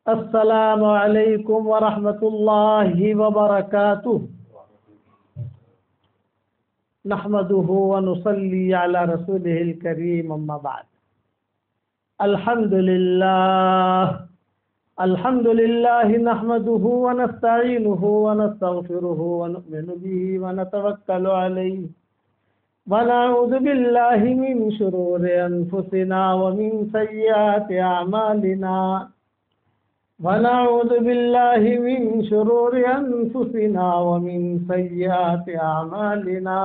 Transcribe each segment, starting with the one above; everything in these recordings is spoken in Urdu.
السلام علیکم ورحمۃ اللہ وبرکاتہ نحمده ونصلي على رسوله الكريم اما بعد الحمد لله نحمده ونستعينه ونستغفره ونؤمن به ونتوكل عليه ونعوذ بالله من شرور أنفسنا ومن سيئات أعمالنا ونعوذ بالله من شرور أنفسنا ومن سيئات أعمالنا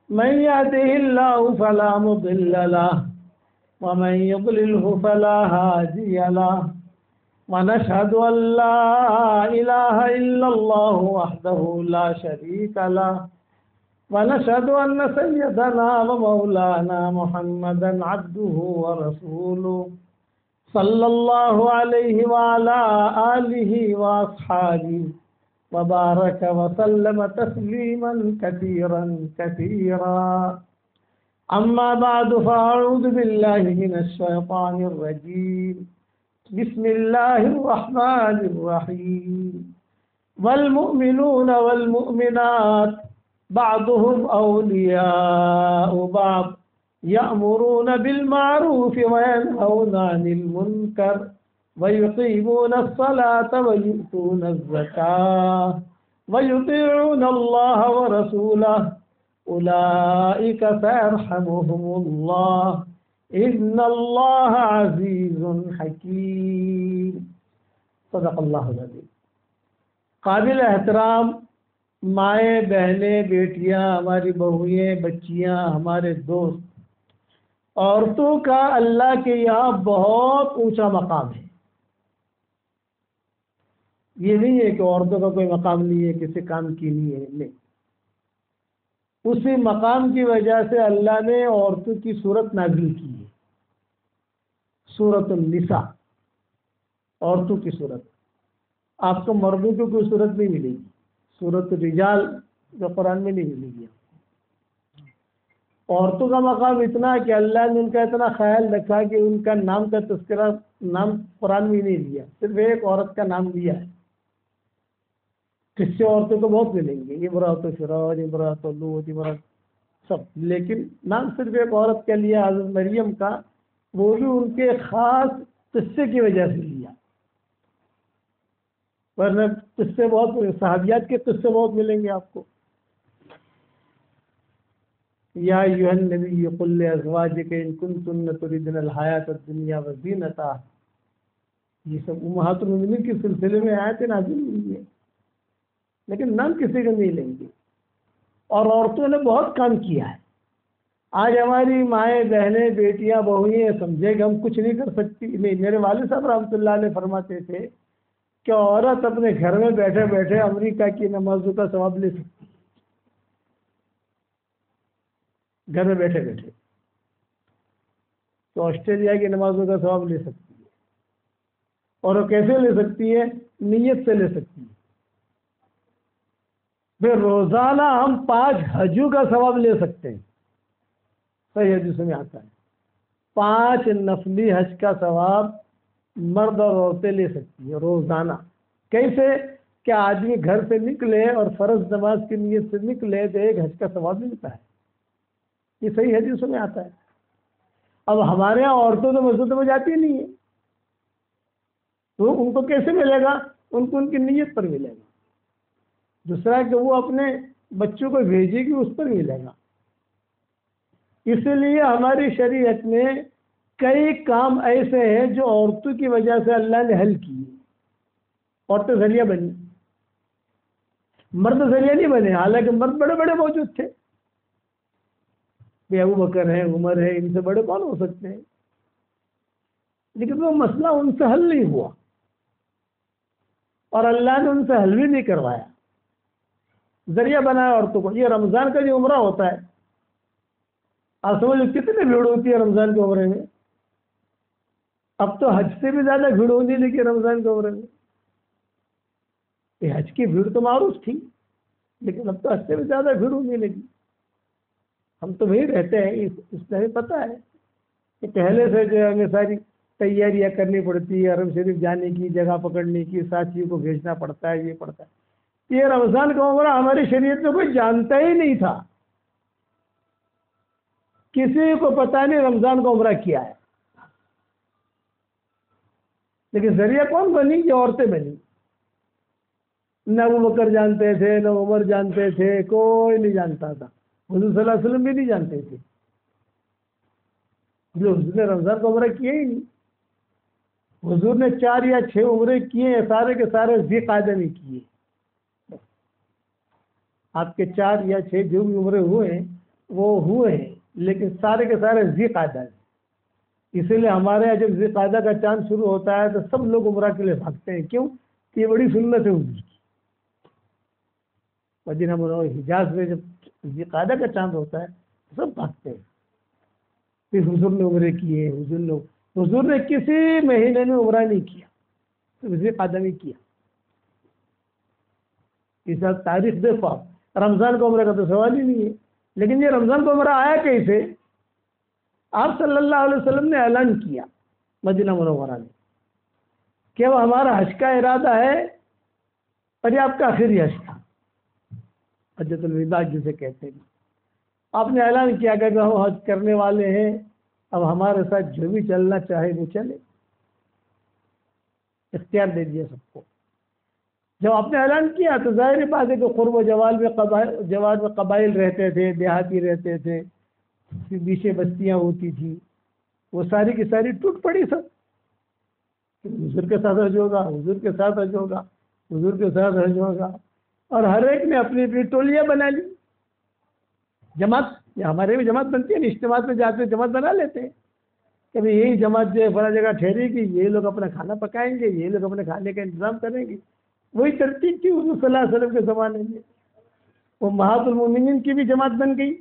من يهده الله فلا مضل له ومن يضلله فلا هادي له ونشهد أن لا إله إلا الله وحده لا شريك له ونشهد أن سيدنا ومولانا محمدا عبده ورسوله صلى الله عليه وعلى آله وأصحابه وبارك وسلم تسليما كثيرا كثيرا أما بعد فأعوذ بالله من الشيطان الرجيم بسم الله الرحمن الرحيم والمؤمنون والمؤمنات بعضهم أولياء بعض يأمرون بالمعروف وينهون عن المنكر ويقيمون الصلاة ويؤتون الزكاة ويطيعون الله ورسوله أولئك سيرحمهم الله إن الله عزيز حكيم صدق الله العظيم. قابل احترام مائیں، بہنیں، بیٹیاں، ہماری بہوئیں، بچیاں، ہمارے دوست، عورتوں کا اللہ کے یہاں بہت اونچا مقام ہے. یہ نہیں ہے کہ عورتوں کا کوئی مقام نہیں ہے، کسی کام کی نہیں ہے، نہیں. اسی مقام کی وجہ سے اللہ نے عورتوں کی صورت نازل کی ہے، سورۃ النساء، عورتوں کی صورت. آپ کو مردوں کی کوئی صورت نہیں ملے گی. سورۃ الرجال جو قرآن میں نہیں ملے گی. عورتوں کا مقام اتنا کہ اللہ نے ان کا اتنا خیال رکھا کہ ان کا نام کا تذکرہ نام قرآن میں نہیں لیا، صرف ایک عورت کا نام لیا ہے. قصے عورتوں کو بہت ملیں گے، امرأۃ فرعون، امرأۃ لوط، امرأۃ سب، لیکن نام صرف ایک عورت کا لیا، حضرت مریم کا، وہ بھی ان کے خاص قصے کی وجہ سے لیا. ورنہ قصے بہت، صحابیات کے قصے بہت ملیں گے آپ کو. یا ایھا النبی قل لازواجک ان کنتن تردن الحیاۃ الدنیا وزینتہا، یہ سب امہات المؤمنین کے سلسلے میں آیتیں نازل ہوئی ہیں، لیکن نام کسی کا نہیں لیں گے. اور عورتوں نے بہت کام کیا ہے. آج ہماری مائیں، بہنیں، بیٹیاں، بہوئیں سمجھے کہ ہم کچھ نہیں کر سکتی. نہیں، میرے والد صاحب رحمۃ اللہ علیہ فرماتے تھے کہ عورت اپنے گھر میں بیٹھے بیٹھے امریکہ کی نمازوں کا ثواب لے سکتی ہے. گھر میں بیٹھے بیٹھے تو آسٹریلیا کی نمازوں کا ثواب لے سکتی ہے. اور وہ کیسے لے سکتی ہے؟ نیت سے لے سکتی ہے. پھر روزانہ ہم 5 حجوں کا ثواب لے سکتے ہیں. صحیح حدیث میں آتا ہے 5 نفلی حج کا ثواب مرد اور عورتیں لے سکتی ہیں روزانہ. کیسے؟ کہ آدمی گھر سے نکلے اور فرض نماز کی نیت سے نکلے تو ایک حج کا ثواب ملتا ہے. یہ صحیح حدیثوں میں آتا ہے. اب ہمارے یہاں عورتوں تو مسجد میں جاتی نہیں ہے، تو ان کو کیسے ملے گا؟ ان کو ان کی نیت پر ملے گا. دوسرا کہ وہ اپنے بچوں کو بھیجے گی، اس پر ملے گا. اس لیے ہماری شریعت میں کئی کام ایسے ہیں جو عورتوں کی وجہ سے اللہ نے حل کیے. عورتیں ذریعہ بنی، مرد ذریعہ نہیں بنے. حالانکہ مرد بڑے بڑے موجود تھے، ابو بکر ہے، عمر ہے، ان سے بڑے کون ہو سکتے ہیں، لیکن وہ مسئلہ ان سے حل نہیں ہوا اور اللہ نے ان سے حل بھی نہیں کروایا. ذریعہ بنایا عورتوں کو. یہ رمضان کا جو عمرہ ہوتا ہے، آپ سمجھو کتنی بھیڑ ہوتی ہے رمضان کے عمرے میں. اب تو حج سے بھی زیادہ بھیڑ ہونے لگی رمضان کے عمرے میں. یہ حج کی بھیڑ تو معروف تھی، لیکن اب تو حج سے بھی زیادہ بھیڑ ہونے لگی. ہم تو وہی رہتے ہیں، اس میں ہمیں پتہ ہے کہ پہلے سے جو ہے ہمیں ساری تیاریاں کرنی پڑتی ہے، حرم شریف جانے کی، جگہ پکڑنے کی، ساتھیوں کو بھیجنا پڑتا ہے، یہ پڑتا ہے۔ یہ رمضان کا عمرہ ہماری شریعت میں کوئی جانتا ہی نہیں تھا، کسی کو پتہ نہیں رمضان کا عمرہ کیا ہے، لیکن ذریعہ کون بنی؟ یہ عورتیں بنی۔ نہ ابو بکر جانتے تھے، نہ عمر جانتے تھے، کوئی نہیں جانتا تھا، حضور صلی اللہ علیہ وسلم بھی نہیں جانتے تھے، جو حضور نے رمضان کا عمرہ کیا ہی نہیں۔ حضور نے 4 یا 6 عمرے کیے ہیں، سارے کے سارے ذی قعدہ میں کیے۔ آپ کے 4 یا 6 جو بھی عمرے ہوئے ہیں وہ ہوئے ہیں، لیکن سارے کے سارے ذی قعدہ ہیں۔ اسی لیے ہمارے یہاں جب ذی قعدہ کا چاند شروع ہوتا ہے تو سب لوگ عمرہ کے لیے بھاگتے ہیں۔ کیوں؟ کہ یہ بڑی سنت ہے حضور کی۔ مدینہ منورہ حجاز میں جب ذی قعدہ کا چاند ہوتا ہے تو سب بھاگتے ہیں، پھر حضور نے عمرے کیے۔ حضور نے کسی مہینے میں عمرہ نہیں کیا، صرف ذی قعدہ میں کیا۔ اس وقت تاریخ دیکھو آپ، رمضان کا عمرہ کا تو سوال ہی نہیں ہے۔ لیکن یہ رمضان کا عمرہ آیا کیسے؟ آپ صلی اللہ علیہ وسلم نے اعلان کیا مدینہ منورہ میں کہ وہ ہمارا حج کا ارادہ ہے، اور یہ آپ کا آخری حج تھا، حجۃ الوداع جسے کہتے ہیں۔ آپ نے اعلان کیا کہ ہم حج کرنے والے ہیں، اب ہمارے ساتھ جو بھی چلنا چاہے وہ چلے، اختیار دے دیا سب کو۔ جب آپ نے اعلان کیا تو ظاہر بات ہے کہ قرب و جوار میں قبائل رہتے تھے، دیہاتی رہتے تھے، بیچے بستیاں ہوتی تھی، وہ ساری کی ساری ٹوٹ پڑی سب۔ حضور کے ساتھ حج ہوگا، حضور کے ساتھ حج ہوگا، حضور کے ساتھ حج ہوگا، اور ہر ایک نے اپنی اپنی ٹولیاں بنا لی، جماعت۔ ہمارے بھی جماعت بنتی ہے نا، اجتماعات میں جاتے ہیں جماعت بنا لیتے ہیں، کبھی یہی جماعت جو ہے فلاں جگہ ٹھہرے گی، یہ لوگ اپنا کھانا پکائیں گے، یہ لوگ اپنے کھانے کا انتظام کریں گے۔ وہی ترتیب تھی حضور صلی اللہ علیہ وسلم کے زمانے میں۔ وہ امہات المومنین کی بھی جماعت بن گئی۔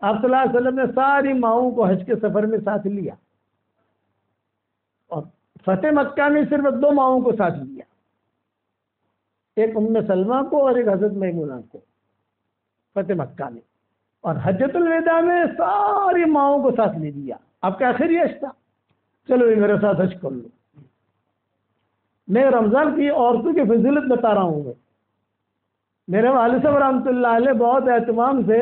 آپ صلی اللہ علیہ وسلم نے ساری ماؤں کو حج کے سفر میں ساتھ لیا، اور فتح مکہ میں صرف 2 ماؤں کو ساتھ لیا، ایک ام سلمہ کو اور ایک حضرت میمونہ کو فتح مکہ میں، اور حجۃ الوداع میں ساری ماؤں کو ساتھ لے لیا۔ آپ کا آخری حج تھا، چلو یہ میرے ساتھ حج کر لو۔ میں رمضان کی عورتوں کی فضیلت بتا رہا ہوں۔ میرے والد صاحب رحمۃ اللہ علیہ بہت اہتمام سے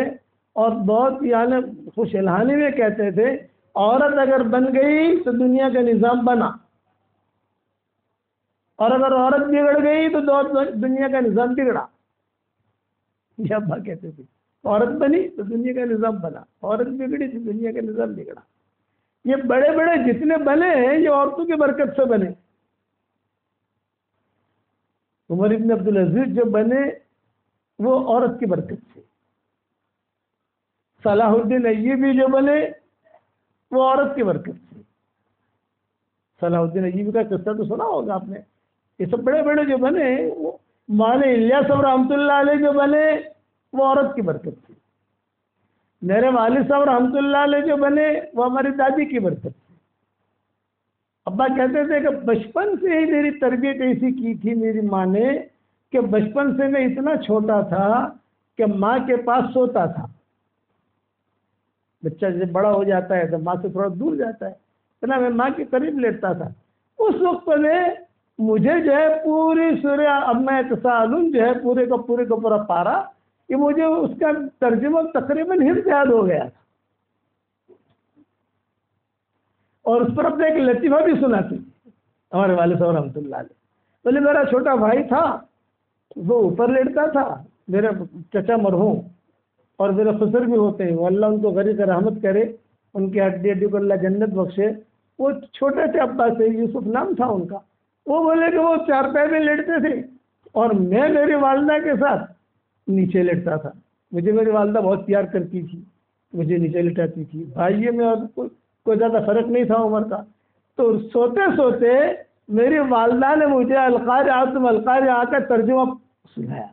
اور بہت یعنی خوش الحانی میں کہتے تھے، عورت اگر بن گئی تو دنیا کا نظام بنا، اور اگر عورت بگڑ گئی تو دنیا کا نظام بگڑا۔ یہ ابا کہتے تھے، عورت بنی تو دنیا کا نظام بنا، عورت بگڑی تو دنیا کا نظام بگڑا۔ یہ بڑے بڑے جتنے بنے ہیں یہ عورتوں کی برکت سے بنے۔ عمر ابن عبدالعزیز جو بنے وہ عورت کی برکت سے، صلاح الدین ایوبی جو بنے وہ عورت کی برکت سے۔ صلاح الدین ایوبی کا قصہ تو سنا ہوگا آپ نے۔ یہ سب بڑے بڑے جو بنے، وہ مولانا الیاس صاحب رحمۃ اللہ علیہ جو بنے وہ عورت کی برکت سے۔ میرے والد صاحب رحمۃ اللہ علیہ جو بنے وہ ہماری دادی کی برکت سے۔ ابا کہتے تھے کہ بچپن سے ہی میری تربیت ایسی کی تھی میری ماں نے کہ بچپن سے میں اتنا چھوٹا تھا کہ ماں کے پاس سوتا تھا۔ بچہ جب بڑا ہو جاتا ہے تو ماں سے تھوڑا دور جاتا ہے، اتنا میں ماں کے قریب لیٹتا تھا۔ اس وقت میں مجھے جو ہے پوری سورہ اما تساءلون جو ہے پورے کا پورا پارا، کہ مجھے اس کا ترجمہ تقریباً حفظ یاد ہو گیا تھا، اور اس پر اپنے ایک لطیفہ بھی سناتی ہمارے والد صاحب رحمۃ اللہ علیہ۔ بولے میرا چھوٹا بھائی تھا، وہ اوپر لیٹتا تھا، میرے چچا مرحوم اور میرے خسر بھی ہوتے ہیں، وہ اللہ ان کو غریق رحمت کرے، ان کی ہڈی کو اللہ جنت بخشے۔ وہ چھوٹے تھے ابا سے، یوسف نام تھا ان کا۔ وہ بولے کہ وہ چارپائی میں لیٹتے تھے اور میں میری والدہ کے ساتھ نیچے لیٹتا تھا۔ مجھے میری والدہ بہت پیار کرتی تھی، مجھے نیچے لٹاتی تھی، بھائیوں میں اور کوئی زیادہ فرق نہیں تھا عمر کا۔ تو سوتے سوتے میری والدہ نے مجھے القاریہ کا ترجمہ سنایا،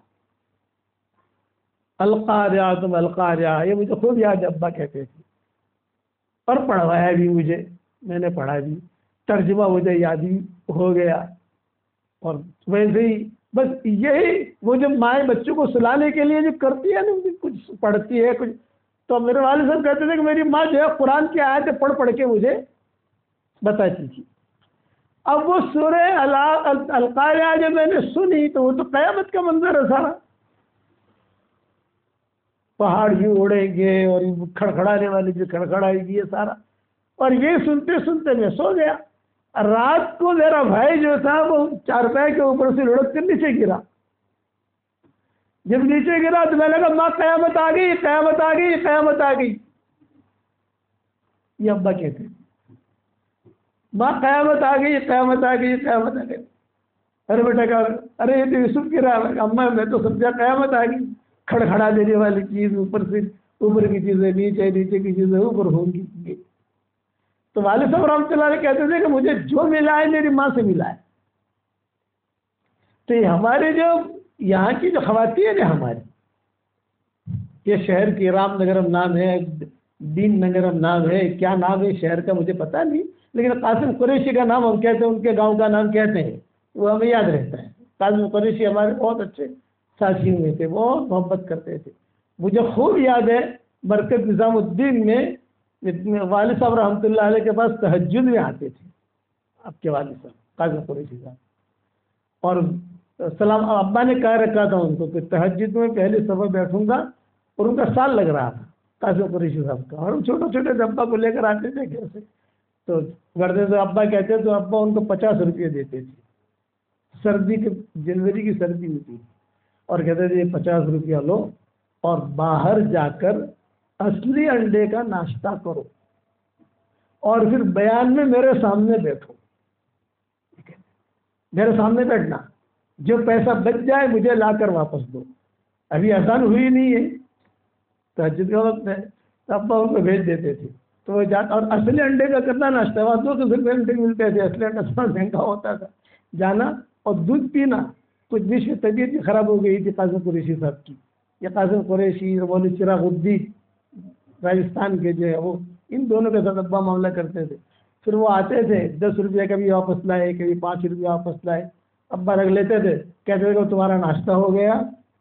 القاریہ، یہ مجھے خوب یاد ابا کہتے تھے، اور پڑھوایا بھی مجھے، میں نے پڑھا بھی، ترجمہ مجھے یاد بھی ہو گیا۔ اور ویسے ہی بس یہی وہ جو مائیں بچوں کو سلانے کے لیے جو کرتی ہے نا، کچھ پڑھتی ہے کچھ، تو میرے والد صاحب کہتے تھے کہ میری ماں جو ہے قرآن کی آیتیں پڑھ پڑھ کے مجھے بتاتی تھی۔ اب وہ سورہ القاریہ جب میں نے سنی تو وہ تو قیامت کا منظر ہے سارا، پہاڑ بھی اڑیں گے اور کھڑکھڑانے والی بھی کھڑکھڑائے گی، یہ سارا. اور یہ سنتے سنتے میں سو گیا. رات کو میرا بھائی جو تھا وہ چارپائی کے اوپر سے لڑک کر نیچے گرا. جب نیچے گرا تو میں نے کہا ماں قیامت آ گئی، قیامت آ گئی، قیامت آ گئی. یہ ابا کہتے ہیں ماں قیامت آ گئی، قیامت آ گئی، قیامت آ گئی. ارے بیٹا کہا ارے یہ تو یوسف گرا. اماں میں تو سمجھا قیامت آ گئی، کھڑکھڑا دینے والی چیز اوپر سے، اوپر کی چیزیں نیچے، نیچے کی چیزیں اوپر ہوں گی. تو والد صاحب رحمۃ اللہ علیہ کہتے تھے کہ مجھے جو ملا ہے میری ماں سے ملا ہے. تو یہ ہمارے جو یہاں کی جو خواتین ہیں ہماری، یہ شہر کی رام نگرم نام ہے، دین نگرم نام ہے، کیا نام ہے شہر کا مجھے پتا نہیں، لیکن قاسم قریشی کا نام ہم کہتے ہیں، ان کے گاؤں کا نام کہتے ہیں، وہ ہمیں یاد رہتا ہے. قاسم قریشی ہمارے بہت اچھے ساتھی ہوئے تھے، بہت محبت کرتے تھے. مجھے خوب یاد ہے مرکز نظام الدین میں والد صاحب رحمۃ اللہ علیہ کے پاس تہجد میں آتے تھے آپ کے والد صاحب قاسم قریشی صاحب. اور سلام ابا نے کہہ رکھا تھا ان کو کہ تہجد میں پہلے صبح بیٹھوں گا، اور ان کا سال لگ رہا تھا قاسم قریشی صاحب کا، اور ہم چھوٹے چھوٹے ابا کو لے کر آتے تھے گھر سے. تو گردے سے ابا کہتے تو ابا ان کو 50 روپئے دیتے تھے. سردی کے جنوری کی سردی ہوتی تھی، اور کہتے تھے 50 روپیہ لو اور باہر جا کر اصلی انڈے کا ناشتہ کرو، اور پھر بیان میں میرے سامنے بیٹھو. میرے سامنے بیٹھنا، جو پیسہ بچ جائے مجھے لا کر واپس دو. ابھی اذان ہوئی نہیں ہے، تہجد کا وقت ہے، ابا ان کو بھیج دیتے تھے. تو وہ جاتا، اور اصلی انڈے کا کرنا ناشتہ، وہاں 200 روپئے انڈے ملتے تھے، اصلی انڈا تھوڑا مہنگا ہوتا تھا. جانا اور دودھ پینا. کچھ بھی طبیعت بھی خراب ہو گئی تھی قاسم قریشی صاحب کی. یہ قاسم قریشی اور مولوی چراغ الدین راجستھان کے جو ہے، وہ ان دونوں کے ساتھ ابا معاملہ کرتے تھے. پھر وہ آتے تھے 10 روپیہ کبھی واپس لائے، کبھی 5 روپیہ واپس لائے. ابا رکھ لیتے تھے، کہتے تھے کہ تمہارا ناشتہ ہو گیا،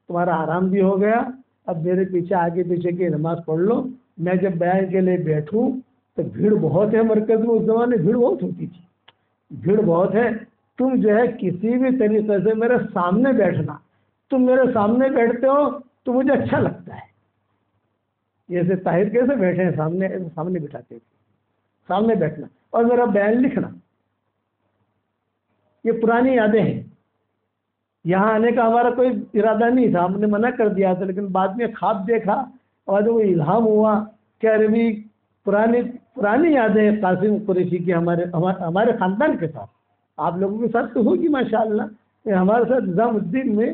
تمہارا آرام بھی ہو گیا، اب میرے پیچھے آگے پیچھے کی نماز پڑھ لو. میں جب بیان کے لیے بیٹھوں تو بھیڑ بہت ہے مرکز میں، اس زمانے بھیڑ بہت ہوتی تھی، بھیڑ بہت ہے. تم جو ہے کسی بھی طریقے سے میرے سامنے بیٹھنا، تم میرے سامنے بیٹھتے ہو تو مجھے اچھا لگتا ہے. جیسے طاہر کیسے بیٹھے ہیں سامنے، سامنے بٹھاتے تھے، سامنے بیٹھنا اور میرا بیان لکھنا. یہ پرانی یادیں ہیں. یہاں آنے کا ہمارا کوئی ارادہ نہیں تھا، ہم نے منع کر دیا تھا، لیکن بعد میں خواب دیکھا اور جو الہام ہوا کہ ارے بھی پرانی یادیں قاسم قریشی کی ہمارے خاندان کے ساتھ، آپ لوگوں کے ساتھ تو ہوگی ماشاءاللہ. ہمارے ساتھ نظام الدین میں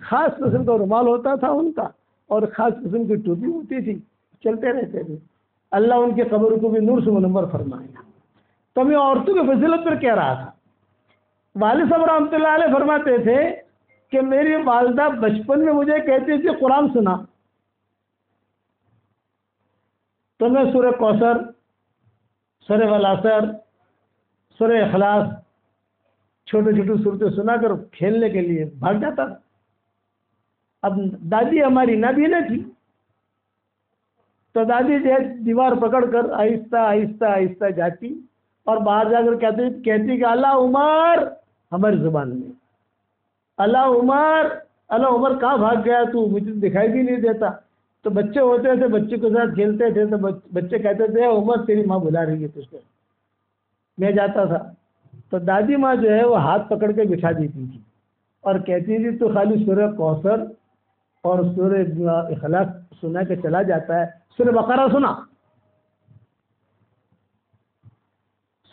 خاص قسم کا رومال ہوتا تھا ان کا، اور خاص قسم کی ٹوپی ہوتی تھی، چلتے رہتے تھے. اللہ ان کی قبر کو بھی نور سے منور فرمائے. تو میں عورتوں کی فضیلت پر کہہ رہا تھا. والد صاحب رحمۃ اللہ علیہ فرماتے تھے کہ میری والدہ بچپن میں مجھے کہتی تھی قرآن سنا، تو میں سورہ کوثر، سورہ والعصر، سورہ اخلاص، چھوٹے چھوٹے صورتیں سنا کر کھیلنے کے لیے بھاگ جاتا تھا. اب دادی ہماری نابینا تھی، تو دادی جو ہے دیوار پکڑ کر آہستہ آہستہ آہستہ جاتی اور باہر جا کر کہتی کہ اللہ عمر، ہماری زبان میں اللہ عمر، اللہ عمر کہاں بھاگ گیا تو، مجھے دکھائی بھی نہیں دیتا. تو بچے ہوتے تھے، بچے کے ساتھ کھیلتے تھے، تو بچے کہتے تھے عمر تیری ماں بلا رہی ہے تجھ کو. میں جاتا تھا تو دادی ماں جو ہے وہ ہاتھ پکڑ کے بٹھا دیتی تھی اور کہتی تھی تو خالی سورہ کوثر اور سورہ اخلاص سنا کے چلا جاتا ہے، سورہ بقرہ سنا،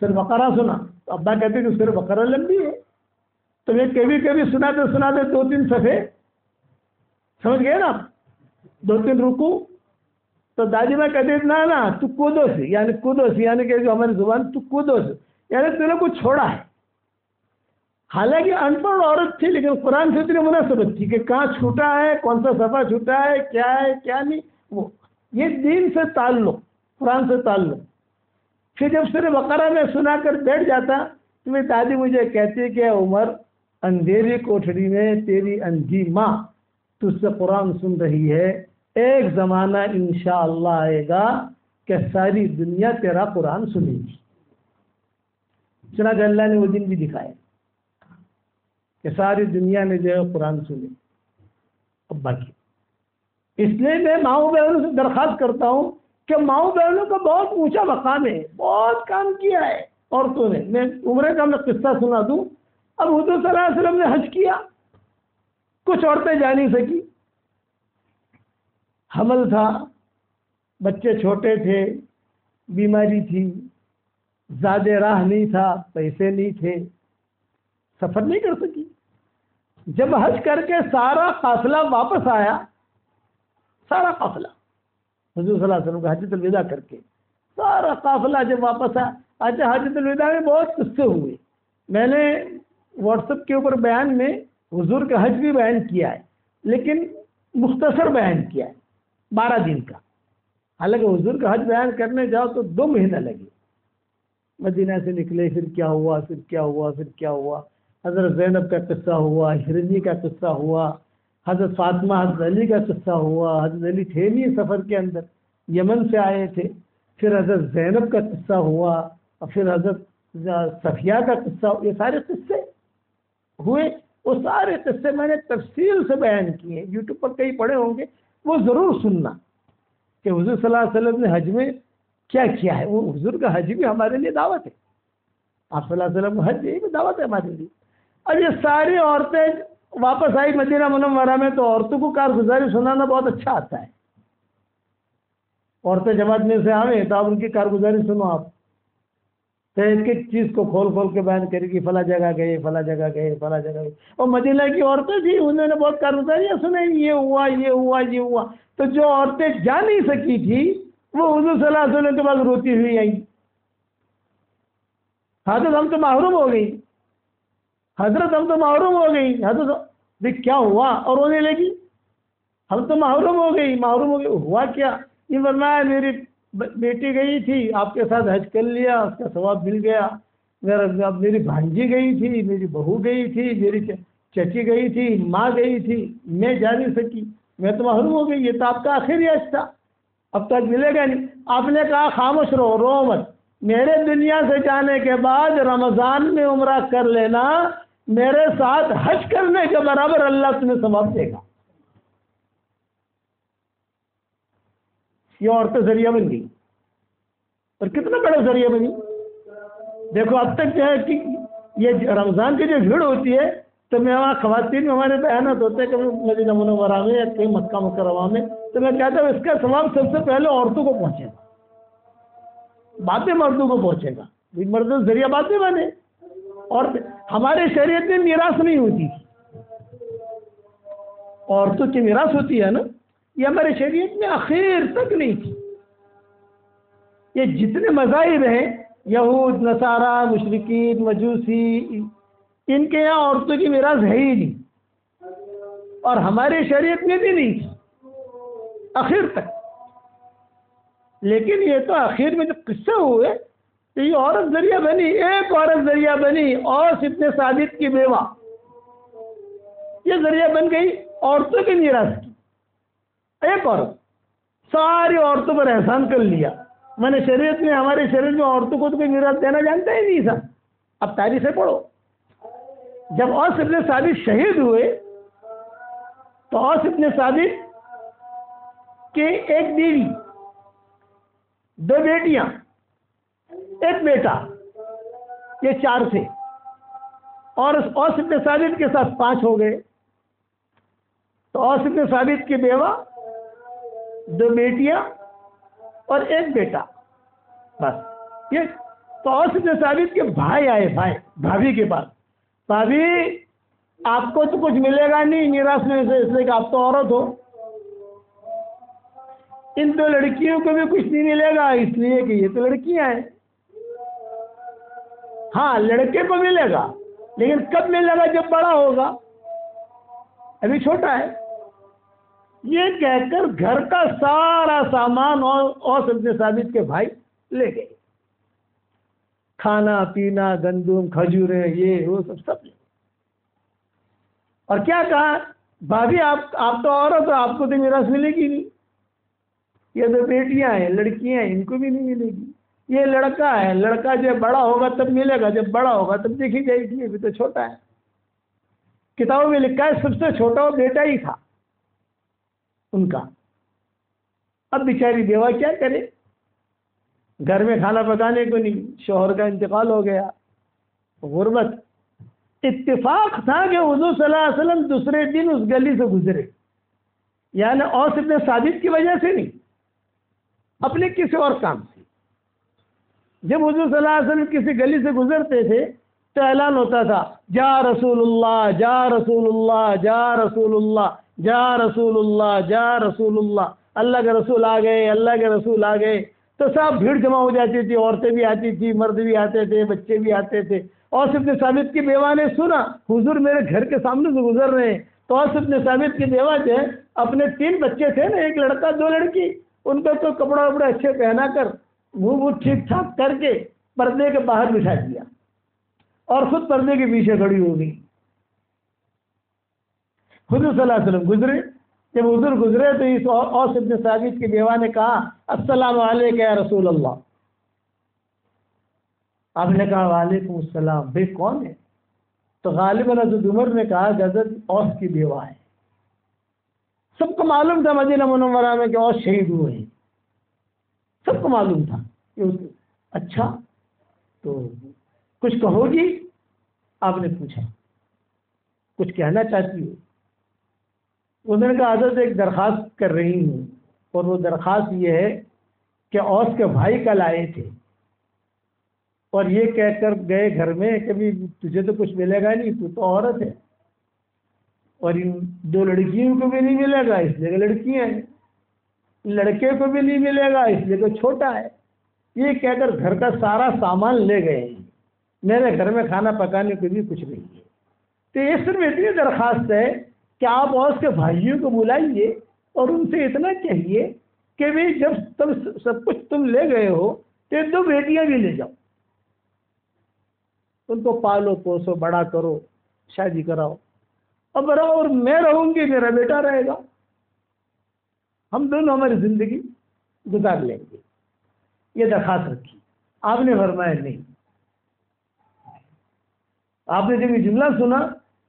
سورہ بقرہ سنا. تو ابا کہتے کہ سورہ بقرہ لمبی ہے. تو میں کبھی کبھی سناتے 2-3 صفحے سمجھ گئے نا، 2-3 رکو. تو دادی ماں کہتے نا تو کودو سے، یعنی کہ جو ہماری زبان تو کودو سے، یعنی تو نے کچھ چھوڑا ہے. حالانکہ ان پڑھ عورت تھی، لیکن قرآن سے اتنی مناسبت تھی کہ کہاں چھوٹا ہے، کون سا صفحہ چھوٹا ہے کیا نہیں، وہ یہ دین سے تعلق، قرآن سے تعلق. پھر جب سورہ بقرہ میں سنا کر بیٹھ جاتا تو میری دادی مجھے کہتی کہ عمر، اندھیری کوٹھڑی میں تیری اندھی ماں تجھ سے قرآن سن رہی ہے، ایک زمانہ انشاءاللہ آئے گا کہ ساری دنیا تیرا قرآن سنے گی. چنانچہ اللہ نے وہ دن بھی دکھایا کہ ساری دنیا نے جو ہے قرآن سنے. اب باقی اس لیے میں ماؤں بہنوں سے درخواست کرتا ہوں کہ ماؤں بہنوں کا بہت اونچا مقام ہے, بہت کام کیا ہے عورتوں نے. میں عمرے کا میں قصہ سنا دوں. اب حضور صلی اللہ علیہ وسلم نے حج کیا, کچھ عورتیں جا نہیں سکی, حمل تھا, بچے چھوٹے تھے, بیماری تھی, زیادہ راہ نہیں تھا, پیسے نہیں تھے, سفر نہیں کر سکی. جب حج کر کے سارا قافلہ واپس آیا, سارا قافلہ حضور صلی اللہ علیہ وسلم کا حجۃ الوداع کر کے سارا قافلہ جب واپس آیا. اچھا, حجۃ الوداع میں بہت قصے ہوئے. میں نے واٹس ایپ کے اوپر بیان میں حضور کا حج بھی بیان کیا ہے, لیکن مختصر بیان کیا ہے 12 دن کا. حالانکہ حضور کا حج بیان کرنے جاؤ تو 2 مہینہ لگے. مدینہ سے نکلے, پھر کیا ہوا, پھر کیا ہوا, پھر کیا ہوا. حضرت زینب کا قصہ ہوا, ہرنی کا قصہ ہوا, حضرت فاطمہ حضرت علی کا قصہ ہوا. حضرت علی تھے نہیں سفر کے اندر, یمن سے آئے تھے. پھر حضرت زینب کا قصہ ہوا, اور پھر حضرت صفیہ کا قصہ. یہ سارے قصے ہوئے. وہ سارے قصے میں نے تفصیل سے بیان کیے, یوٹیوب پر کئی پڑھے ہوں گے, وہ ضرور سننا کہ حضور صلی اللہ علیہ وسلم نے حج میں کیا کیا ہے. وہ حضور کا حج بھی ہمارے لیے دعوت ہے. آپ صلی اللہ علیہ وسلم کا حج بھی دعوت ہے ہمارے لیے. اب یہ ساری عورتیں واپس آئی مدینہ منورہ میں, تو عورتوں کو کارگزاری سنانا بہت اچھا آتا ہے. عورتیں جماعت میں سے آئیں تو آپ ان کی کارگزاری سنو. آپ تو ایک ایک چیز کو کھول کھول کے بیان کرے گی, فلاں جگہ گئے, فلاں جگہ گئے, فلاں جگہ گئے. اور مدینہ کی عورتیں تھیں, انہوں نے بہت کارگزاریاں سنیں, یہ ہوا, یہ ہوا, یہ ہوا. تو جو عورتیں جا نہیں سکی تھی وہ حضور صلی اللہ علیہ وسلم کے بعد روتی ہوئی آئیں. حضرت ہم تو محروم ہو گئی, حضرت ہم تو محروم ہو گئی. حضرت کیا ہوا, اور رونے لگی. ہم تو محروم ہو گئی, محروم ہو گئی. ہوا کیا؟ یہ فرمایا میری بیٹی گئی تھی, آپ کے ساتھ حج کر لیا, اس کا ثواب مل گیا. میری بھانجی گئی تھی, میری بہو گئی تھی, میری چچی گئی تھی, ماں گئی تھی, میں جا نہیں سکی, میں تو محروم ہو گئی. یہ تو آپ کا آخری حج تھا, اب تک ملے گا نہیں. آپ نے کہا خاموش رہو, رو مت. میرے دنیا سے جانے کے بعد رمضان میں عمرہ کر لینا, میرے ساتھ حج کرنے کے برابر اللہ تمہیں ثواب دے گا. یہ عورتیں ذریعہ بن گئی, اور کتنا بڑا ذریعہ بنی. دیکھو اب تک جو ہے کہ یہ رمضان کی جو بھیڑ ہوتی ہے, تو میں وہاں خواتین میں ہمارے بیانات ہوتے ہیں کہ مدینہ منورہ میں یا کہیں مکہ مکرمہ میں, تو میں کہتا ہوں اس کا ثواب سب سے پہلے عورتوں کو پہنچے گا, باتیں مردوں کو پہنچے گا. مرد ذریعہ باتیں بنے. اور ہمارے شریعت میں میراث نہیں ہوتی تھی, عورتوں کی میراث ہوتی ہے نا, یہ ہمارے شریعت میں اخیر تک نہیں تھی. یہ جتنے مذاہب ہیں, یہود, نصارہ, مشرکین, مجوسی, ان کے یہاں عورتوں کی میراث ہے ہی نہیں, اور ہماری شریعت میں بھی نہیں تھی اخیر تک. لیکن یہ تو اخیر میں جو قصے ہوئے تو یہ عورت ذریعہ بنی, ایک عورت ذریعہ بنی, اوس ابن ثابت کی بیوہ, یہ ذریعہ بن گئی عورتوں کی میراث کی. ایک عورت ساری عورتوں پر احسان کر لیا. میں نے شریعت میں, ہمارے شریعت میں عورتوں کو تو کوئی میراث دینا جانتا ہی نہیں تھا. اب تاریخیں پڑھو. جب اوس ابن ثابت شہید ہوئے تو اوس ابن ثابت کے ایک بیوی, 2 بیٹیاں, 1 بیٹا, یہ 4 تھے. اور اس اوس ابن ثابت کے ساتھ 5 ہو گئے. تو اوس ابن ثابت کی بیوہ, 2 بیٹیاں اور 1 بیٹا, بس. یہ تو اوس ابن ثابت کے بھائی آئے, بھابھی کے پاس. بھابھی آپ کو تو کچھ ملے گا نہیں میراث میں سے, اس لیے کہ آپ تو عورت ہو. ان 2 لڑکیوں کو بھی کچھ نہیں ملے گا, اس لیے کہ یہ تو لڑکیاں ہیں. ہاں لڑکے کو ملے گا, لیکن کب ملے گا؟ جب بڑا ہوگا, ابھی چھوٹا ہے. یہ کہہ کر گھر کا سارا سامان اوس ابن ثابت کے بھائی لے گئے. کھانا پینا, گندم, کھجوریں, یہ وہ سب لے. اور کیا کہا, بھابھی آپ تو عورت ہو, آپ کو تو میراث ملے گی نہیں. یہ 2 بیٹیاں ہیں, لڑکیاں ہیں, ان کو بھی نہیں ملے گی. یہ لڑکا ہے، لڑکا جب بڑا ہوگا تب ملے گا، جب بڑا ہوگا تب دیکھی جائے گی، ابھی تو چھوٹا ہے۔ کتابوں میں لکھا ہے سب سے چھوٹا وہ بیٹا ہی تھا ان کا۔ اب بیچاری بیوہ کیا کرے، گھر میں کھانا پکانے کو نہیں، شوہر کا انتقال ہو گیا، غربت۔ اتفاق تھا کہ حضور صلی اللہ علیہ وسلم دوسرے دن اس گلی سے گزرے، یعنی اوس ابن ثابت کی وجہ سے نہیں، اپنے کسی اور کام سے۔ جب حضور صلی اللہ علیہ وسلم کسی گلی سے گزرتے تھے تو اعلان ہوتا تھا، جا رسول اللہ، جا رسول اللہ، جا رسول اللہ، جا رسول اللہ، جا رسول اللہ، اللہ کے رسول آ گئے، اللہ کے رسول آ گئے۔ تو سب بھیڑ جمع ہو جاتی تھی، عورتیں بھی آتی تھی، مرد بھی آتے تھے، بچے بھی آتے تھے۔ اوس ابن ثابت کی بیوہ نے سنا حضور میرے گھر کے سامنے سے گزر رہے ہیں، تو اوس ابن ثابت کی بیوہ جو ہے، اپنے 3 بچے تھے نا، 1 لڑکا 2 لڑکی، ان کو تو کپڑا وپڑا اچھے پہنا کر، منہ ٹھیک ٹھاک کر کے پردے کے باہر بٹھا دیا اور خود پردے کے پیچھے کھڑی ہو گئی۔ حضور صلی اللہ علیہ وسلم گزرے، جب حضور گزرے تو اس اوس ابن ثابت کی بیوہ نے کہا، السلام علیکم یا رسول اللہ۔ آپ نے کہا وعلیکم السلام، بھائی کون ہے؟ تو غالباً حضرت عمر نے کہا کہ حضرت اوس کی بیوہ ہے۔ سب کو معلوم تھا مدینہ منورہ میں کہ اوس شہید ہوئے ہیں، سب کو معلوم تھا کہ اچھا تو کچھ کہو گی؟ آپ نے پوچھا کچھ کہنا چاہتی ہو؟ انہوں نے کہا حضرت ایک درخواست کر رہی ہوں، اور وہ درخواست یہ ہے کہ اوس کے بھائی کل آئے تھے اور یہ کہہ کر گئے گھر میں کہ بھی تجھے تو کچھ ملے گا نہیں، تو عورت ہے، اور ان 2 لڑکیوں کو بھی نہیں ملے گا اس لیے کہ لڑکیاں ہیں، لڑکے کو بھی نہیں ملے گا اس لیے کہ چھوٹا ہے، یہ کہہ کر گھر کا سارا سامان لے گئے ہیں، میرے گھر میں کھانا پکانے کو بھی کچھ نہیں ہے۔ تو یہ صرف اتنی درخواست ہے کہ آپ اوس کے بھائیوں کو بلائیے اور ان سے اتنا کہیے کہ بھی جب تم سب کچھ تم لے گئے ہو تو 2 بیٹیاں بھی لے جاؤ، ان کو پالو پوسو، بڑا کرو، شادی کراؤ، اب رہو، اور میں رہوں گی، میرا بیٹا رہے گا، ہم دونوں ہماری زندگی گزار لیں گے۔ یہ درخواست رکھی۔ آپ نے فرمایا نہیں۔ آپ نے جب یہ جملہ سنا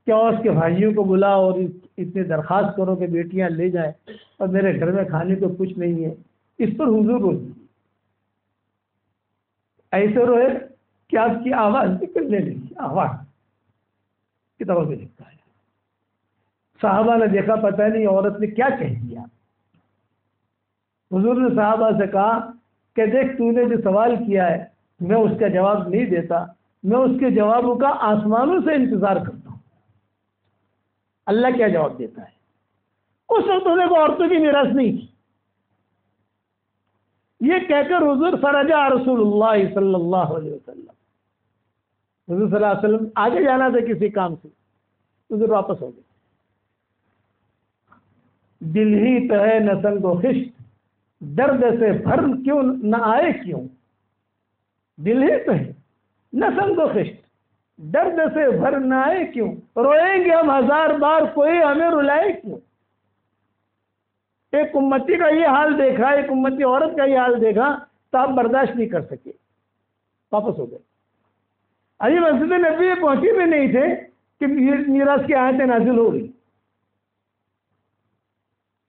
کہ اوس کے بھائیوں کو بلاؤ اور اتنی درخواست کرو کہ بیٹیاں لے جائیں اور میرے گھر میں کھانے کو کچھ نہیں ہے، اس پر حضور رو دیے، ایسے روئے کہ آپ کی آواز نکلنے لگی، آواز کتابوں میں لکھا ہے۔ صحابہ نے دیکھا پتہ نہیں عورت نے کیا کہہ دیا۔ حضور نے صحابہ سے کہا کہ دیکھ تو نے جو سوال کیا ہے میں اس کا جواب نہیں دیتا، میں اس کے جوابوں کا آسمانوں سے انتظار کرتا ہوں، اللہ کیا جواب دیتا ہے۔ اس وقت انہیں کو عورتوں کی میراث نہیں تھی۔ یہ کہہ کر حضور فرجع رسول اللہ صلی اللہ علیہ وسلم، حضور صلی اللہ علیہ وسلم آگے جانا تھا کسی کام سے، حضور واپس ہو گئے۔ دل ہی تو ہے نہ سنگ و خشت، درد سے بھر کیوں نہ آئے کیوں، دل ہی تو ہے نہ سنگ و خشت، درد سے بھر نہ آئے کیوں، روئیں گے ہم 1000 بار کوئی ہمیں رلائے کیوں۔ ایک امتی کا یہ حال دیکھا، ایک امتی عورت کا یہ حال دیکھا تو آپ برداشت نہیں کر سکے، واپس ہو گئے۔ ابھی مسجد نبی پہنچے بھی نہیں تھے کہ میراث کی آیتیں نازل ہو گئی۔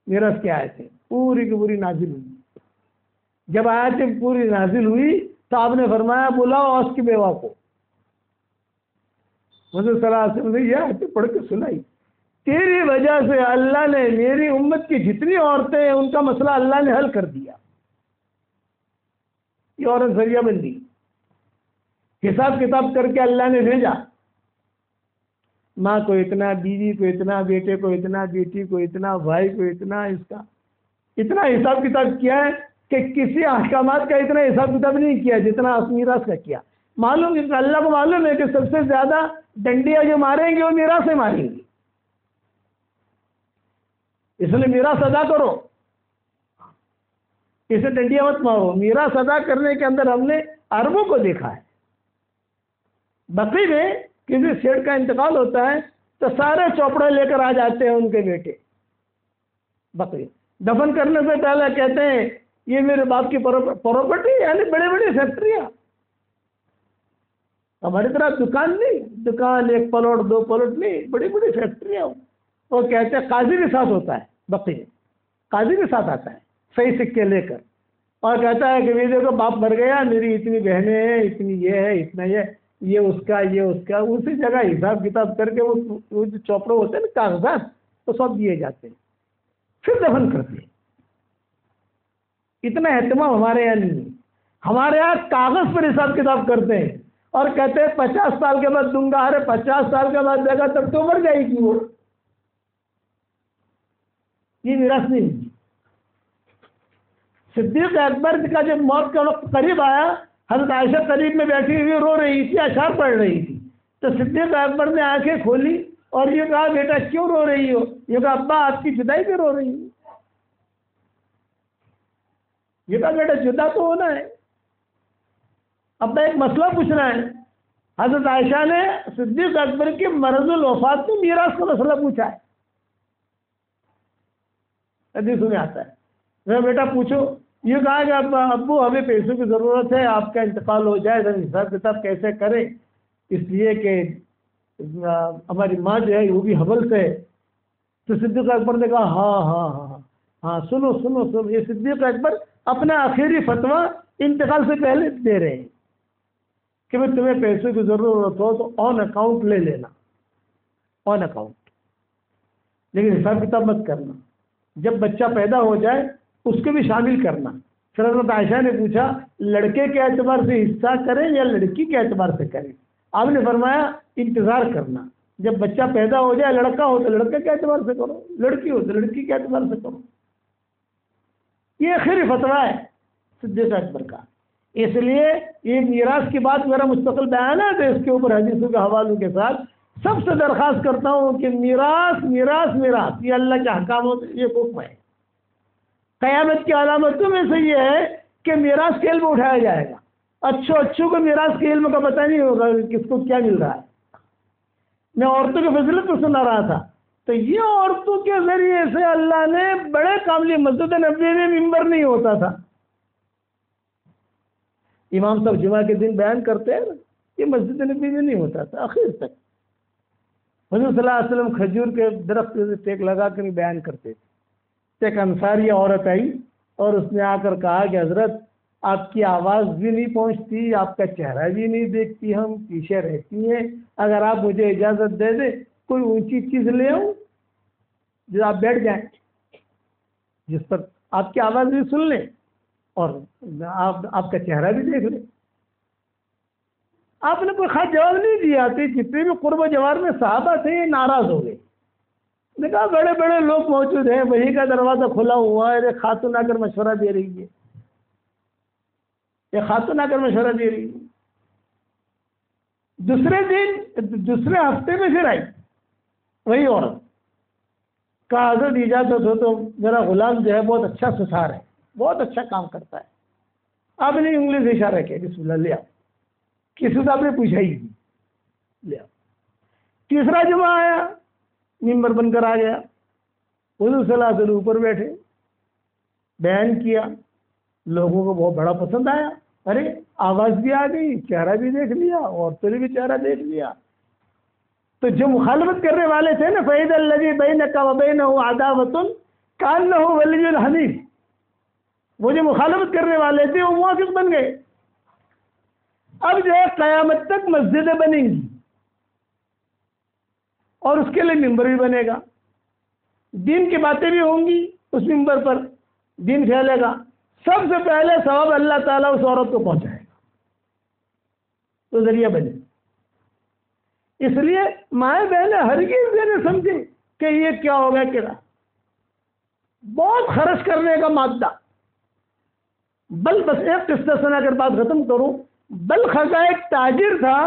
میراث کی آیتیں پوری کی پوری نازل ہوئی۔ جب آیتیں پوری نازل ہوئی تو آپ نے فرمایا بلاؤ اوس کی بیوہ کو۔ حضور صلی اللہ علیہ وسلم نے یہ آیتیں پڑھ کے سنائی، تیری وجہ سے اللہ نے میری امت کی جتنی عورتیں ہیں ان کا مسئلہ اللہ نے حل کر دیا۔ یہ عورت ذریعہ بندی، حساب کتاب کر کے اللہ نے بھیجا، ماں کو اتنا، بیوی کو اتنا، بیٹے کو اتنا، بیٹی کو اتنا، بھائی کو اتنا، اس کا اتنا حساب کتاب کیا ہے کہ کسی احکامات کا اتنا حساب کتاب نہیں کیا جتنا میراث کا کیا۔ معلوم ہے، اللہ کو معلوم ہے کہ سب سے زیادہ ڈنڈیاں جو ماریں گے وہ میراث سے ماریں گے، اس لیے میراث ادا کرو، اسے ڈنڈیاں مت مارو۔ میراث ادا کرنے کے اندر ہم نے عربوں کو دیکھا ہے۔ بقی میں کسی سیٹ کا انتقال ہوتا ہے تو سارے چوپڑے لے کر آ جاتے ہیں ان کے بیٹے، بقی دفن کرنے سے پہلے کہتے ہیں یہ میرے باپ کی پراپرٹی، یعنی بڑی بڑی فیکٹریاں، ہماری طرح دکان نہیں، دکان 1 پلاٹ 2 پلاٹ نہیں، بڑی بڑی فیکٹریاں. وہ کہتے ہیں قاضی بھی ساتھ ہوتا ہے، بقی قاضی بھی ساتھ آتا ہے صحیح سکے لے کر، اور کہتا ہے کہ یہ دیکھو باپ مر گیا، میری اتنی بہنیں ہیں، اتنی یہ ہے، اتنا یہ اس کا، یہ اس کا. اسی جگہ حساب کتاب کر کے وہ جو چوپڑے ہوتے ہیں نا کاغذات، وہ سب دیے جاتے ہیں، پھر دفن کرتے ہیں. اتنا اہتمام ہمارے یہاں نہیں ہے. ہمارے یہاں کاغذ پر حساب کتاب کرتے ہیں اور کہتے ہیں 50 سال کے بعد دوں گا. ارے 50 سال کے بعد دے گا تب تو مر جائے گی وہ. یہ میراث نہیں. صدیق اکبر کا جب موت کا وقت قریب آیا، حضرت عائشہ قریب میں بیٹھی ہوئی رو رہی تھی، اشعار پڑھ رہی تھی. تو صدیق اکبر نے آنکھیں کھولی اور یہ کہا بیٹا کیوں رو رہی ہو؟ یہ کہا ابا آپ کی جدائی پہ رو رہی ہوں. یہ کہا بیٹا جدا تو ہونا ہے. ابا ایک مسئلہ پوچھنا ہے. حضرت عائشہ نے صدیق اکبر کی مرض الوفات میں میراث کا مسئلہ پوچھا ہے. حدیثوں میں آتا ہے. میں بیٹا پوچھو. یہ کہا کہ ابو ہمیں پیسوں کی ضرورت ہے، آپ کا انتقال ہو جائے، حساب کتاب کیسے کریں، اس لیے کہ ہماری ماں جو ہے وہ بھی حمل سے ہے. تو صدیق اکبر نے کہا ہاں ہاں ہاں ہاں سنو سنو سنو. یہ صدیق اکبر اپنا آخری فتویٰ انتقال سے پہلے دے رہے ہیں کہ بھائی تمہیں پیسوں کی ضرورت ہو تو آن اکاؤنٹ لے لینا، آن اکاؤنٹ، لیکن حساب کتاب مت کرنا. جب بچہ پیدا ہو جائے اس کو بھی شامل کرنا. پھر حضرت عائشہ نے پوچھا لڑکے کے اعتبار سے حصہ کریں یا لڑکی کے اعتبار سے کریں؟ آپ نے فرمایا انتظار کرنا. جب بچہ پیدا ہو جائے، لڑکا ہو تو لڑکے کے اعتبار سے کرو، لڑکی ہو تو لڑکی کے اعتبار سے کرو. یہ آخری فتویٰ ہے صدیق اکبر کا. اس لیے یہ میراث کی بات میرا مستقل بیان ہے، تو اس کے اوپر حدیثوں کے حوالوں کے ساتھ سب سے درخواست کرتا ہوں کہ میراث میراث میراث یہ اللہ کے احکامات، یہ حکم ہے. قیامت کی علامتوں میں سے یہ ہے کہ میراث کے علم اٹھایا جائے گا. اچھوں کو میراث کے علم کا پتہ نہیں ہوگا کس کو کیا مل رہا ہے. میں عورتوں کے فضیلت کو سنا رہا تھا، تو یہ عورتوں کے ذریعے سے اللہ نے بڑے کام لیے. مسجد نبوی میں ممبر نہیں ہوتا تھا. امام صاحب جمعہ کے دن بیان کرتے ہیں نا، یہ مسجد نبوی میں نہیں ہوتا تھا. آخر تک حضور صلی اللہ علیہ وسلم کھجور کے درخت سے ٹیک لگا کر بیان کرتے تھے. ایک انصاری عورت آئی اور اس نے آ کر کہا کہ حضرت آپ کی آواز بھی نہیں پہنچتی، آپ کا چہرہ بھی نہیں دیکھتی، ہم پیچھے رہتی ہیں، اگر آپ مجھے اجازت دے دیں کوئی اونچی چیز لے آؤں جو آپ بیٹھ جائیں، جس پر آپ کی آواز بھی سن لیں اور آپ کا چہرہ بھی دیکھ لیں. آپ نے کوئی خاص جواب نہیں دیا. تو جتنے بھی قرب و جوار میں صحابہ تھے یہ ناراض ہو گئے. نے کہا بڑے بڑے لوگ موجود ہیں، وہی کا دروازہ کھلا ہوا ہے، ایک خاتون آ کر مشورہ دے رہی ہے، ایک خاتون آ کر مشورہ دے رہی ہے. دوسرے ہفتے میں پھر آئی وہی عورت. کہا حضرت اجازت ہو تو میرا غلام جو ہے بہت اچھا سثار ہے، بہت اچھا کام کرتا ہے. آپ نے انگلی سے اشارہ کیا بسم اللہ لے آؤ. کسی سے آپ نے پوچھا ہی نہیں، لے آؤ. تیسرا جمعہ آیا، ممبر بن کر آ گیا. حضور صلی اللہ علیہ وسلم اوپر بیٹھے، بیان کیا. لوگوں کو بہت بڑا پسند آیا. ارے آواز بھی آ گئی، چہرہ بھی دیکھ لیا، عورتوں نے بھی چہرہ دیکھ لیا. تو جو مخالفت کرنے والے تھے نا، فَإِذَا الَّذِي بَيْنَكَ وَبَيْنَهُ عَدَاوَةٌ كَأَنَّهُ وَلِيٌّ حَمِيمٌ، وہ جو مخالفت کرنے والے تھے وہ موافق بن گئے. اب جو ہے قیامت تک مسجدیں بنیں گی اور اس کے لیے ممبر بھی بنے گا، دین کی باتیں بھی ہوں گی اس ممبر پر، دین پھیلے گا. سب سے پہلے ثواب اللہ تعالیٰ اس عورت کو پہنچائے گا، تو ذریعہ بنے. اس لیے مائیں بہنیں ہرگز یہ نہ سمجھیں کہ یہ کیا ہوگا، کیا بہت خرچ کرنے کا مادہ. بس ایک قصہ سنا کر بات ختم کروں. بلخ کا ایک تاجر تھا،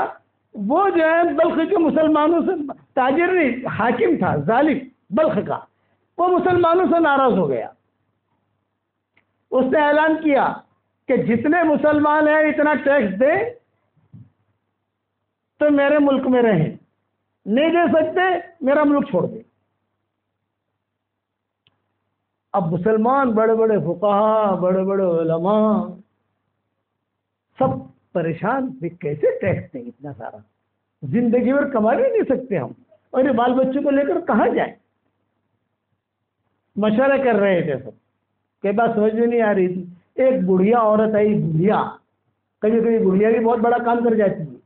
وہ جو ہے بلخ کے مسلمانوں سے، تاجر نہیں حاکم تھا ظالم بلخ کا، وہ مسلمانوں سے ناراض ہو گیا. اس نے اعلان کیا کہ جتنے مسلمان ہیں اتنا ٹیکس دیں تو میرے ملک میں رہیں، نہیں دے سکتے میرا ملک چھوڑ دیں. اب مسلمان بڑے بڑے فقہا، بڑے بڑے علماء سب پریشان بھی کیسے ٹیکس دیں اتنا سارا، زندگی بھر کما بھی نہیں سکتے ہم، اور یہ بال بچوں کو لے کر کہاں جائیں؟ مشورہ کر رہے تھے سب، کہ بات سمجھ میں نہیں آ رہی تھی۔ ایک بڑھیا عورت آئی، بڑھیا، کبھی کبھی بڑھیا بھی بہت بڑا کام کر جاتی ہے،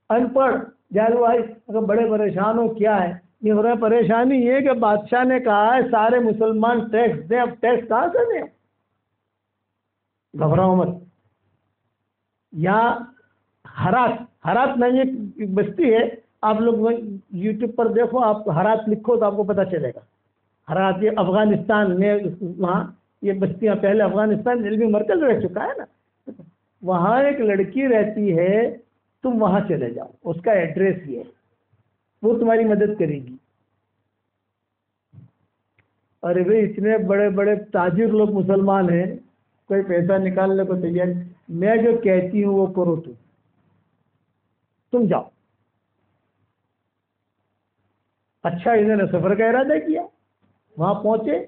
ان پڑھ جالو آئی، اگر بڑے پریشان ہو کیا ہے؟ یہ ہو رہا ہے پریشانی یہ کہ بادشاہ نے کہا ہے سارے مسلمان ٹیکس دیں، اب ٹیکس کہاں سے دیں؟ گھبراؤ مت۔ یہاں ہرات نہیں ایک بستی ہے، آپ لوگ یوٹیوب پر دیکھو، آپ ہرات لکھو تو آپ کو پتہ چلے گا۔ ہرات یہ افغانستان میں، وہاں یہ بستیاں پہلے افغانستان علمی مرکز رہ چکا ہے نا، وہاں ایک لڑکی رہتی ہے، تم وہاں چلے جاؤ، اس کا ایڈریس یہ ہے، وہ تمہاری مدد کرے گی۔ ارے بھائی اتنے بڑے بڑے تاجر لوگ مسلمان ہیں، کوئی پیسہ نکالنے کو تیار، میں جو کہتی ہوں وہ کرو، تم جاؤ۔ اچھا انہوں نے سفر کا ارادہ کیا، وہاں پہنچے،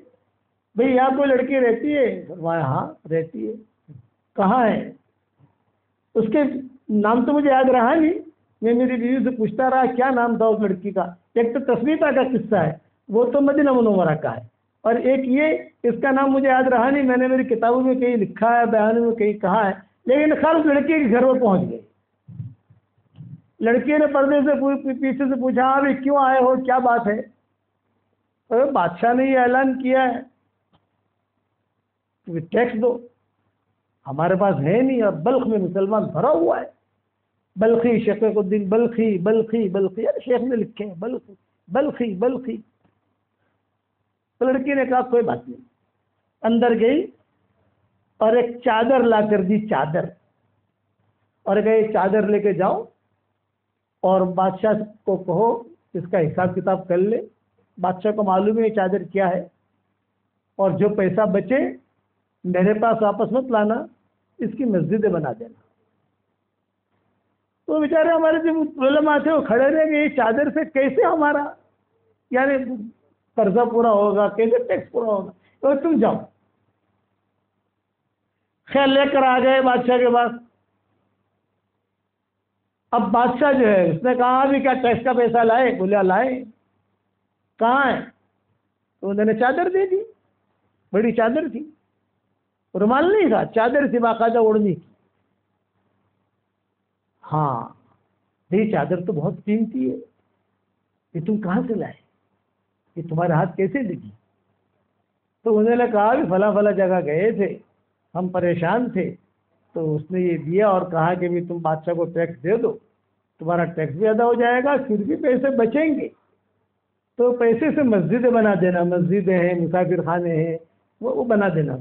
بھئی یہاں کوئی لڑکی رہتی ہے؟ فرمایا ہاں رہتی ہے۔ کہاں ہے؟ اس کے نام تو مجھے یاد رہا نہیں، میں میری بیوی سے پوچھتا رہا کیا نام تھا اس لڑکی کا۔ ایک تو تسمیتا کا قصہ ہے، وہ تو مدینہ منورہ کا ہے، اور ایک یہ، اس کا نام مجھے یاد رہا نہیں، میں نے میری کتابوں میں کہیں لکھا ہے، بیانوں میں کہیں کہا ہے، لیکن خیر اس لڑکی کے گھر میں پہنچ گئے۔ لڑکی نے پردے سے پیچھے سے پوچھا ابھی کیوں آئے ہو، کیا بات ہے؟ بادشاہ نے یہ اعلان کیا ہے کہ ٹیکس دو، ہمارے پاس ہے نہیں، اور بلخ میں مسلمان بھرا ہوا ہے، بلخی شقیق الدین بلخی بلخی بلخی، شیخ نے لکھے ہیں بلخی بلخی بلخی۔ تو لڑکی نے کہا کوئی بات نہیں، اندر گئی اور ایک چادر لا کر دی، چادر، اور گئے چادر لے کے جاؤ اور بادشاہ کو کہو اس کا حساب کتاب کر لے، بادشاہ کو معلوم ہے یہ چادر کیا ہے، اور جو پیسہ بچے میرے پاس واپس مت لانا، اس کی مسجدیں بنا دینا۔ تو بیچارے ہمارے جو علماء تھے وہ کھڑے رہے کہ یہ چادر سے کیسے ہمارا یعنی قرضہ پورا ہوگا، کیسے ٹیکس پورا ہوگا، تو تم جاؤ۔ خیر لے کر آ گئے بادشاہ کے پاس۔ اب بادشاہ جو ہے اس نے کہا ابھی کیا ٹیکس کا پیسہ لائے؟ بولے لائے۔ کہاں ہے؟ تو انہوں نے چادر دے دی، بڑی چادر تھی، رومال نہیں تھا، چادر تھی باقاعدہ اوڑھنی کی۔ ہاں یہ چادر تو بہت قیمتی ہے، یہ تم کہاں سے لائے، یہ تمہارے ہاتھ کیسے لگی؟ تو انہوں نے کہا کہ فلاں فلاں جگہ گئے تھے، ہم پریشان تھے، تو اس نے یہ دیا اور کہا کہ بھی تم بادشاہ کو ٹیکس دے دو، تمہارا ٹیکس بھی ادا ہو جائے گا، پھر بھی پیسے بچیں گے، تو پیسے سے مسجدیں بنا دینا، مسجدیں ہیں، مسافر خانے ہیں، وہ بنا دینا۔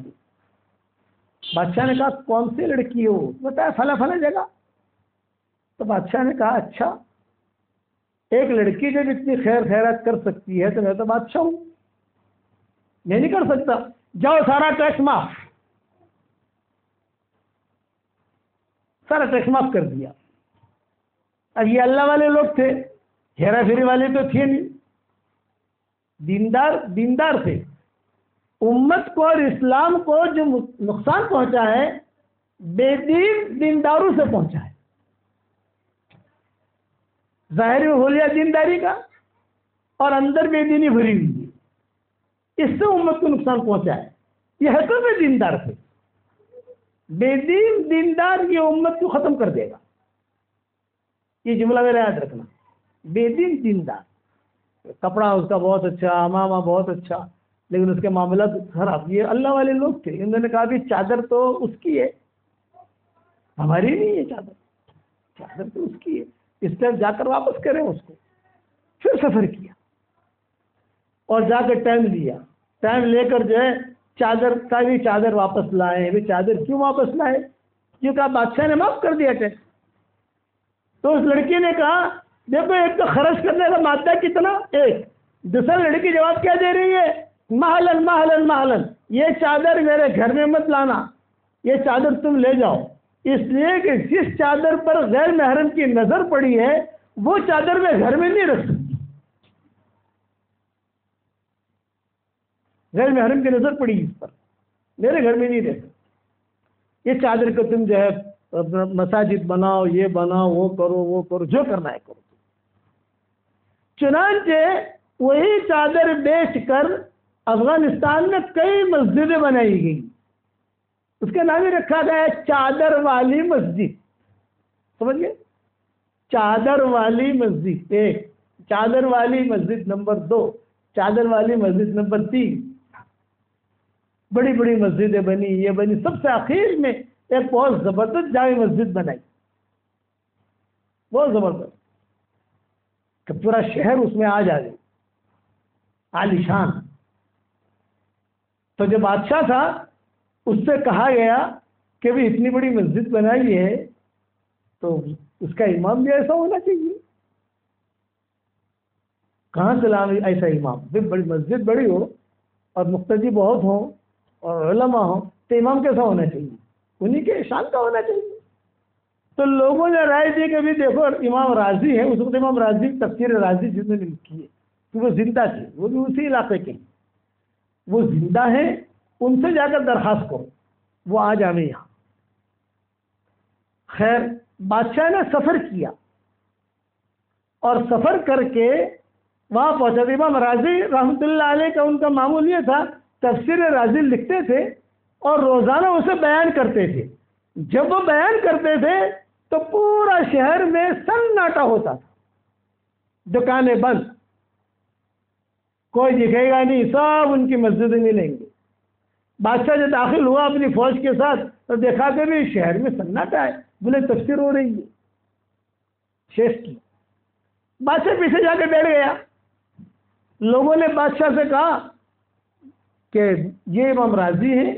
بادشاہ نے کہا کون سی لڑکی ہو؟ بتایا فلاں فلاں جگہ۔ تو بادشاہ نے کہا اچھا، ایک لڑکی جب اتنی خیر خیرات کر سکتی ہے تو میں تو بادشاہ ہوں، میں نہیں کر سکتا، جاؤ سارا ٹیکس معاف، سارا ٹیکس معاف کر دیا۔ اب یہ اللہ والے لوگ تھے، ہیرا پھیری والے تو تھے نہیں، دیندار تھے۔ امت کو اور اسلام کو جو نقصان پہنچا ہے بے دین دینداروں سے پہنچا ہے، ظاہر میں ہو لیا دینداری کا اور اندر بے دینی بھری ہوئی ہے، اس سے امت کو نقصان پہنچا ہے۔ یہ ہے تو بے دیندار تھے، بے دین دیندار یہ امت کو ختم کر دے گا، یہ جملہ میرا یاد رکھنا، بے دین دیندار، کپڑا اس کا بہت اچھا، امامہ بہت اچھا، لیکن اس کے معاملات خراب۔ یہ اللہ والے لوگ تھے، انہوں نے کہا بھی چادر تو اس کی ہے، ہماری نہیں ہے چادر، چادر تو اس کی ہے، اس طرح جا کر واپس کریں اس کو۔ پھر سفر کیا اور جا کر ٹائم لیا، ٹائم لے کر جو ہے چادر کا بھی چادر واپس لائے۔ بھی چادر کیوں واپس لائے؟ کیونکہ بادشاہ نے معاف کر دیا ٹیکس۔ تو اس لڑکی نے کہا دیکھو ایک تو خرچ کرنے کا مادہ کتنا، ایک دوسرا لڑکی جواب کیا دے رہی ہے، محلن محلن محلن، یہ چادر میرے گھر میں مت لانا، یہ چادر تم لے جاؤ، اس لیے کہ جس چادر پر غیر محرم کی نظر پڑی ہے وہ چادر میں گھر میں نہیں رکھ سکتی۔ غیر محرم کی نظر پڑی اس پر، میرے گھر میں نہیں رہتے، یہ چادر کو تم جو ہے مساجد بناؤ، یہ بناؤ، وہ کرو، جو کرنا ہے کرو۔ چنانچہ وہی چادر بیچ کر افغانستان میں کئی مسجدیں بنائی گئی، اس کا نام ہی رکھا گیا چادر والی مسجد، سمجھ گئے؟ چادر والی مسجد 1، چادر والی مسجد نمبر 2، چادر والی مسجد نمبر 3، بڑی بڑی مسجدیں بنی، یہ بنی، سب سے آخر میں ایک بہت زبردست جامع مسجد بنائی، بہت زبردست، کہ پورا شہر اس میں آ جائے، عالی شان۔ تو جو بادشاہ تھا اس سے کہا گیا کہ بھی اتنی بڑی مسجد بنائی ہے تو اس کا امام بھی ایسا ہونا چاہیے۔ کہاں سے لا ایسا امام؟ بڑی مسجد بڑی ہو اور مقتدی بہت ہوں اور علماء ہوں تو امام کیسا ہونا چاہیے؟ انہی کے شان کا ہونا چاہیے۔ تو لوگوں نے رائے دی کہ بھی دیکھو امام راضی ہے، اس وقت امام راضی تفسیر راضی جس نے لکھی ہے کہ وہ زندہ تھے، وہ بھی اسی علاقے کے، وہ زندہ ہیں، ان سے جا کر درخواست کرو وہ آ جائیں یہاں۔ خیر بادشاہ نے سفر کیا اور سفر کر کے وہاں پہنچا۔ امام راضی رحمۃ اللہ علیہ کا ان کا معمول یہ تھا، تفسیر راضی لکھتے تھے اور روزانہ اسے بیان کرتے تھے۔ جب وہ بیان کرتے تھے تو پورا شہر میں سناٹا ہوتا تھا، دکانیں بند، کوئی دکھے گا نہیں، سب ان کی مسجدیں ملیں گی۔ بادشاہ جب داخل ہوا اپنی فوج کے ساتھ تو دیکھا کہ بھی شہر میں سناٹا ہے، بولے تفسیر ہو رہی ہے شیخ کی۔ بادشاہ پیچھے جا کے بیٹھ گیا۔ لوگوں نے بادشاہ سے کہا کہ یہ امام راضی ہیں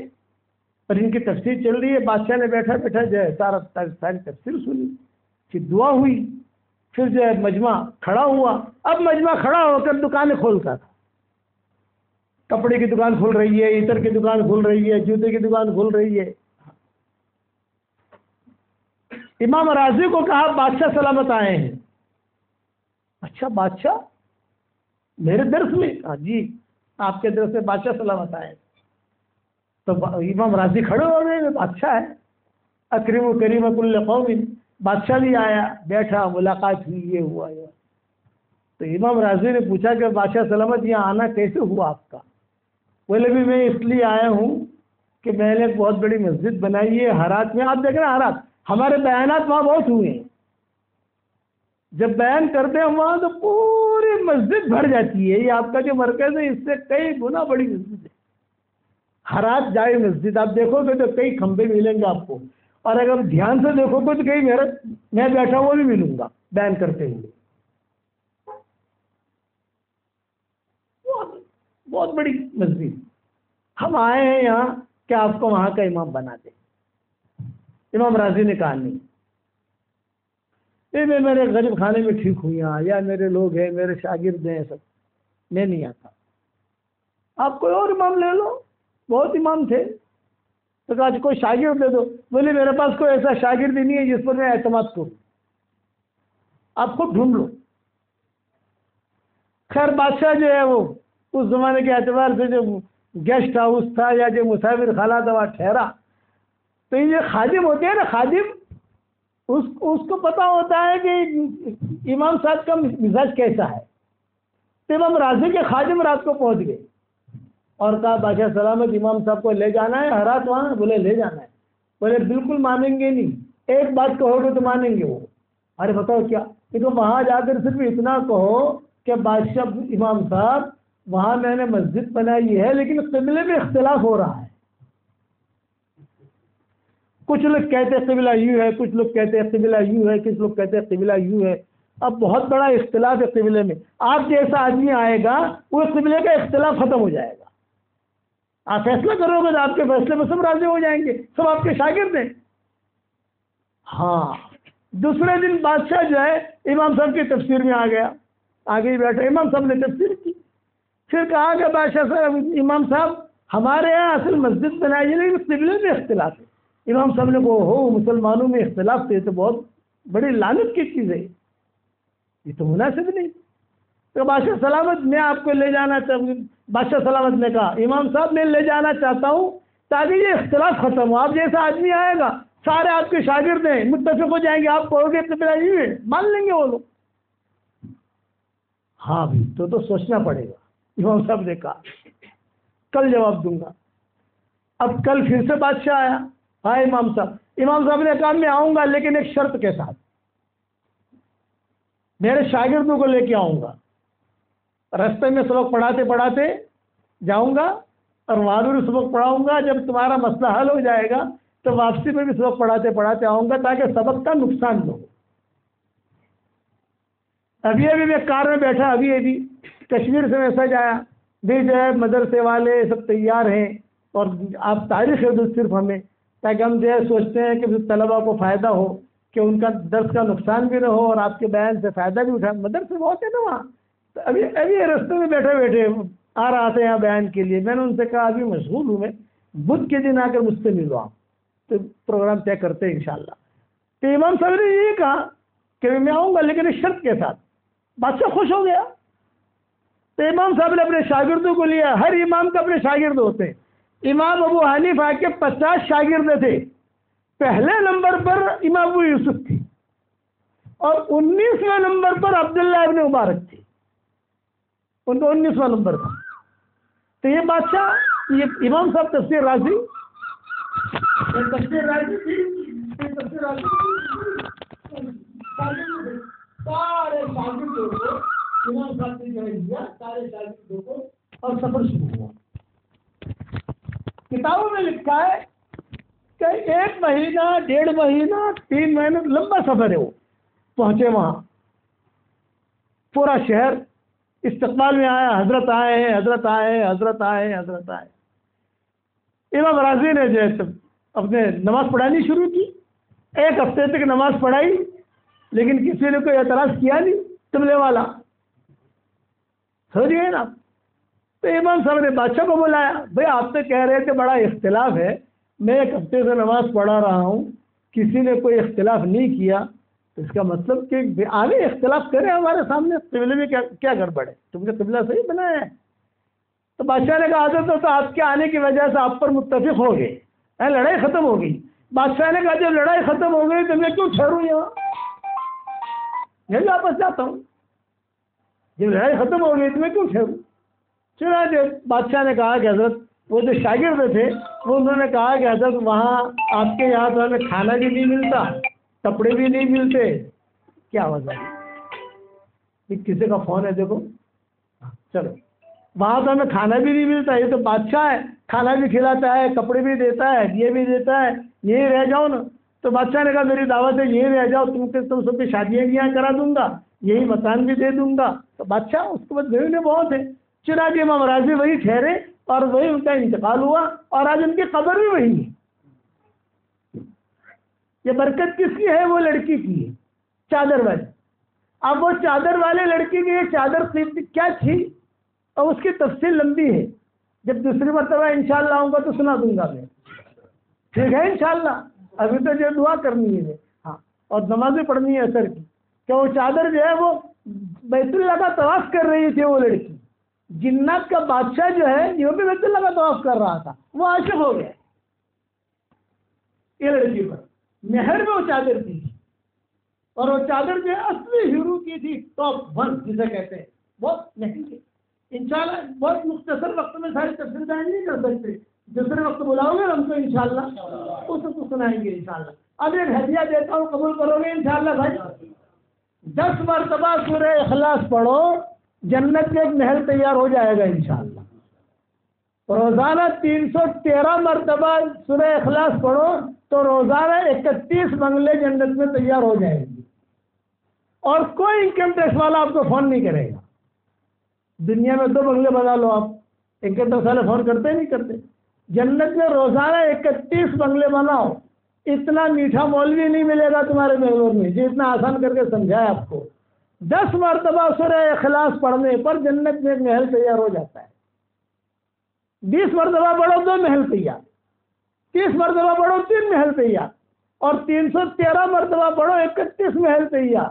اور ان کی تفسیر چل رہی ہے۔ بادشاہ نے بیٹھا بیٹھا جو ہے ساری تفسیر سنی، پھر دعا ہوئی، پھر جو ہے مجمع کھڑا ہوا۔ اب مجمع کھڑا ہو کر دکانیں کھولتا تھا، کپڑے کی دکان کھل رہی ہے، عطر کی دکان کھل رہی ہے، جوتے کی دکان کھل رہی ہے۔ امام راضی کو کہا بادشاہ سلامت آئے ہیں۔ اچھا بادشاہ میرے درس میں؟ جی آپ کے درس میں بادشاہ سلامت آئے۔ تو امام راضی کھڑے ہو گئے، بادشاہ ہے، اکرم و کریم کل قوم، بادشاہ بھی آیا، بیٹھا، ملاقات ہوئی، یہ ہوا یہ۔ تو امام راضی نے پوچھا کہ بادشاہ سلامت یہاں آنا کیسے ہوا آپ کا؟ بولے بھی میں اس لیے آیا ہوں کہ میں نے ایک بہت بڑی مسجد بنائی ہے ہرات میں۔ آپ دیکھ رہے ہیں ہرات، ہمارے بیانات وہاں بہت ہوئے ہیں، جب بیان کرتے ہیں وہاں تو پوری مسجد بھر جاتی ہے۔ یہ آپ کا جو مرکز ہے اس سے کئی گنا بڑی مسجد ہے ہرات جائے مسجد۔ آپ دیکھو گے تو کئی کھمبے ملیں گے آپ کو، اور اگر دھیان سے دیکھو گے تو کئی میں بیٹھا ہوا بھی ملوں گا بیان کرتے ہوئے۔ بہت بڑی مسجد، ہم آئے ہیں یہاں کہ آپ کو وہاں کا امام بنا دیں۔ امام راضی نے کہا نہیں، میں میرے غریب خانے میں ٹھیک ہوئی ہوں، یا میرے لوگ ہیں، میرے شاگرد ہیں سب، میں نہیں آتا، آپ کوئی اور امام لے لو۔ بہت امام تھے تو کہا کوئی شاگرد دے دو۔ بولے میرے پاس کوئی ایسا شاگرد ہی نہیں ہے جس پر میں اعتماد کروں، آپ خود ڈھونڈ لو۔ خیر بادشاہ جو ہے وہ اس زمانے کے اعتبار سے جو گیسٹ ہاؤس تھا یا جو مسافر خانہ تھا وہاں ٹھہرا۔ تو یہ خادم ہوتے ہیں نا، خادم، اس کو پتا ہوتا ہے کہ امام صاحب کا مزاج کیسا ہے۔ تو امام راضی کے خادم رات کو پہنچ گئے اور کہا بادشاہ سلامت امام صاحب کو لے جانا ہے ہرات وہاں؟ بولے لے جانا ہے۔ بولے بالکل مانیں گے نہیں، ایک بات کہو گے تو مانیں گے وہ۔ ارے بتاؤ کیا؟ کہ وہاں جا کر صرف اتنا کہو کہ بادشاہ امام صاحب وہاں میں نے مسجد بنائی ہے لیکن قبلے میں اختلاف ہو رہا ہے، کچھ لوگ کہتے ہیں قبلہ یوں ہے، کچھ لوگ کہتے ہیں قبلہ یوں ہے، کچھ لوگ کہتے ہیں قبلہ یوں ہے۔ اب بہت بڑا اختلاف ہے قبلے میں، آپ جیسا آدمی آئے گا وہ قبلے کا اختلاف ختم ہو جائے گا، آپ فیصلہ کرو گے تو آپ کے فیصلے میں سب راضی ہو جائیں گے، سب آپ کے شاگرد ہیں۔ ہاں دوسرے دن بادشاہ جو ہے امام صاحب کی تفسیر میں آ گیا، آگے ہی بیٹھا، امام صاحب نے تفسیر کی، پھر کہا کہ بادشاہ صاحب امام صاحب ہمارے یہاں اصل مسجد بنائی ہے لیکن قبلے میں اختلاف ہے۔ امام صاحب نے کہا ہو مسلمانوں میں اختلاف تھے تو بہت بڑی لعنت کی چیز ہے، یہ تو مناسب نہیں۔ تو بادشاہ سلامت میں آپ کو لے جانا بادشاہ سلامت نے کہا امام صاحب میں لے جانا چاہتا ہوں تاکہ یہ اختلاف ختم ہو. آپ جیسا آدمی آئے گا سارے آپ کے شاگرد ہیں متفق ہو جائیں گے, آپ پڑھو گے مان لیں گے وہ لوگ. ہاں بھی تو سوچنا پڑے گا. امام صاحب نے کہا کل جواب دوں گا. اب کل پھر سے بادشاہ آیا. ہاں امام صاحب نے کہا میں آؤں گا لیکن ایک شرط کے ساتھ, میرے شاگردوں کو لے کے آؤں گا. رستے میں سبق پڑھاتے پڑھاتے جاؤں گا اور وہاں بھی سبق پڑھاؤں گا. جب تمہارا مسئلہ حل ہو جائے گا تو واپسی میں بھی سبق پڑھاتے پڑھاتے آؤں گا تاکہ سبق کا نقصان نہ ہو. ابھی میں کار میں بیٹھا ابھی کشمیر سے میسج آیا بھی جو ہے مدرسے والے سب تیار ہیں اور آپ تاریخ دو صرف ہمیں, تاکہ ہم جو ہے سوچتے ہیں کہ طلبا کو فائدہ ہو کہ ان کا درس کا نقصان بھی نہ ہو اور آپ کے بیان سے فائدہ بھی اٹھائیں. مدرسے بہت ہے نا وہاں. تو ابھی رستے میں بیٹھے آ رہا تھا یہاں بیان کے لیے. میں نے ان سے کہا ابھی مشغول ہوں میں, بدھ کے دن آ کر مجھ سے ملو آپ, تو پروگرام طے کرتے ہیں انشاءاللہ. تو امام صاحب نے یہ کہا کہ میں آؤں گا لیکن اس شرط کے ساتھ. بادشاہ خوش ہو گیا. تو امام صاحب نے اپنے شاگردوں کو لیا. ہر امام کا اپنے شاگرد ہوتے ہیں. امام ابو حنیفہ کے 50 شاگرد تھے. پہلے نمبر پر امام ابو یوسف تھی اور 19ویں نمبر پر عبداللہ ابن مبارک تھی. ان کا 19واں نمبر تھا. تو یہ بادشاہ یہ امام صاحب تفسیر راضی سارے شاگردوں کو امام صاحب نے جوائن کیا, سارے شاگردوں کو, اور سفر شروع ہوا. کتابوں میں لکھا ہے کہ 1 مہینہ 1.5 مہینہ 3 مہینے لمبا سفر ہے. وہ پہنچے وہاں, پورا شہر استقبال میں آیا. حضرت آئے. امام راضی نے جو ہے اپنے نماز پڑھانی شروع کی. 1 ہفتے تک نماز پڑھائی لیکن کسی نے کوئی اعتراض کیا نہیں. تملے والا سمجھ گئے نا. تو امام صاحب نے بادشاہ کو بلایا. بھائی آپ تو کہہ رہے تھے بڑا اختلاف ہے, میں 1 ہفتے سے نماز پڑھا رہا ہوں, کسی نے کوئی اختلاف نہیں کیا, تو اس کا مطلب کہ آگے اختلاف کریں ہمارے سامنے. قبلے میں کیا گڑبڑ ہے, تم نے قبلہ صحیح بنایا ہے. تو بادشاہ نے کہا حضرت تو آپ کے آنے کی وجہ سے آپ پر متفق ہو گئے, لڑائی ختم ہو گئی. بادشاہ نے کہا جب لڑائی ختم ہو گئی تو میں کیوں ٹھہروں یہاں, میں واپس جاتا ہوں. جب لڑائی ختم ہو گئی تو میں کیوں ٹھہروں. چنانچہ بادشاہ نے کہا کہ حضرت وہ جو شاگرد تھے وہ انہوں نے کہا کہ حضرت وہاں آپ کے یہاں تو ہمیں کھانا بھی نہیں ملتا, کپڑے بھی نہیں ملتے. کیا وجہ ہے, کسی کا فون ہے دیکھو. چلو, وہاں تو ہمیں کھانا بھی نہیں ملتا. یہ تو بادشاہ ہے, کھانا بھی کھلاتا ہے, کپڑے بھی دیتا ہے, یہ بھی دیتا ہے, یہیں رہ جاؤ نا. تو بادشاہ نے کہا میری دعوت ہے یہیں رہ جاؤ, تم سب کی شادیاں بھی یہاں کرا دوں گا, یہی مکان بھی دے دوں گا. تو بادشاہ اس کے بعد نے بہت ہے. چنانچہ امام راضی وہی ٹھہرے اور وہی ان کا انتقال ہوا اور آج ان کی قبر بھی وہی ہے. یہ برکت کس کی ہے, وہ لڑکی کی ہے, چادر والی. اب وہ چادر والے لڑکی کی یہ چادر کیا تھی اور اس کی تفصیل لمبی ہے. جب دوسری مرتبہ انشاءاللہ آؤں گا تو سنا دوں گا میں. ٹھیک ہے انشاءاللہ. ابھی تو جو دعا کرنی ہے ہاں, اور نمازیں پڑھنی ہے اثر کی, کہ وہ چادر جو ہے وہ بیت اللہ کا طواف کر رہی تھی. وہ لڑکی جنات کا بادشاہ جو ہے یہ بھی بیت اللہ کا طواف کر رہا تھا, وہ عاشق ہو گیا یہ لڑکی پر. مہر میں وہ چادر تھی اور وہ چادر جو ہے اصلی ہیرو کی تھی, ٹاپ 1 جسے کہتے ہیں, بہت مہنگی تھی. انشاءاللہ بہت مختصر وقت میں ساری تفصیل بیان نہیں کر سکتے, دوسرے وقت بلاؤ گے ہم تو انشاءاللہ اس کو سنائیں گے انشاءاللہ. اب ایک ہدیہ دیتا ہوں, قبول کرو گے انشاءاللہ بھائی. 10 مرتبہ سورہ اخلاص پڑھو, جنت میں ایک محل تیار ہو جائے گا انشاءاللہ. روزانہ 313 مرتبہ سورہ اخلاص پڑھو تو روزانہ 31 بنگلے جنت میں تیار ہو جائیں گے, اور کوئی انکم ٹیکس والا آپ کو فون نہیں کرے گا. دنیا میں 2 بنگلے بنا لو آپ, انکم ٹیکس والے فون کرتے نہیں کرتے. جنت میں روزانہ 31 بنگلے بناؤ, اتنا میٹھا مولوی نہیں ملے گا تمہارے محور میں جو اتنا آسان کر کے سمجھایا آپ کو. 10 مرتبہ سورہ اخلاص پڑھنے پر جنت میں ایک محل تیار ہو جاتا ہے. 20 مرتبہ پڑھو 2 محل تیار, 30 مرتبہ پڑھو 3 محل تیار, اور 313 مرتبہ پڑھو 31 محل تیار,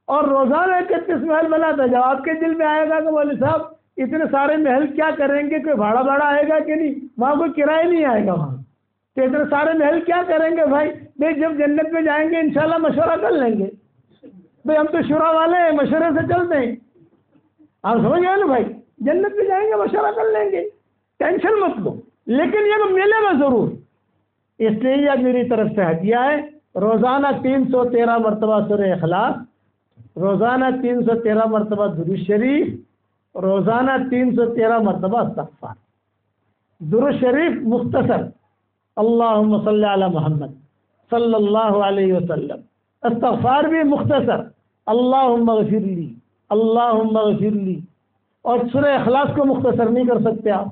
اور روزانہ 31 محل بناتا ہے۔ جب آپ کے دل میں آئے گا کہ مولوی صاحب اتنے سارے محل کیا کریں گے، کوئی بھاڑا آئے گا کہ نہیں، وہاں کوئی کرایہ نہیں آئے گا وہاں، تو اتنے سارے محل کیا کریں گے بھائی جب جنت میں جائیں گے انشاءاللہ مشورہ کر لیں گے، بھائی ہم تو شورا والے ہیں، مشورے سے چلتے ہیں، آپ سمجھ گئے نا بھائی، جنت میں جائیں گے مشورہ کر لیں گے، ٹینشن مت لو، لیکن یہ تو ملے گا ضرور۔ اس لیے یہ میری طرف سے ہدیہ ہے، روزانہ 313 مرتبہ سورہ اخلاص، روزانہ 313 مرتبہ درود شریف، روزانہ 313 مرتبہ استغفار۔ درود شریف مختصر، اللہم صلی علی محمد صلی اللہ علیہ وسلم، استغفار بھی مختصر، اللہم اغفر لی اللہم اغفر لی، اور سورہ اخلاص کو مختصر نہیں کر سکتے آپ،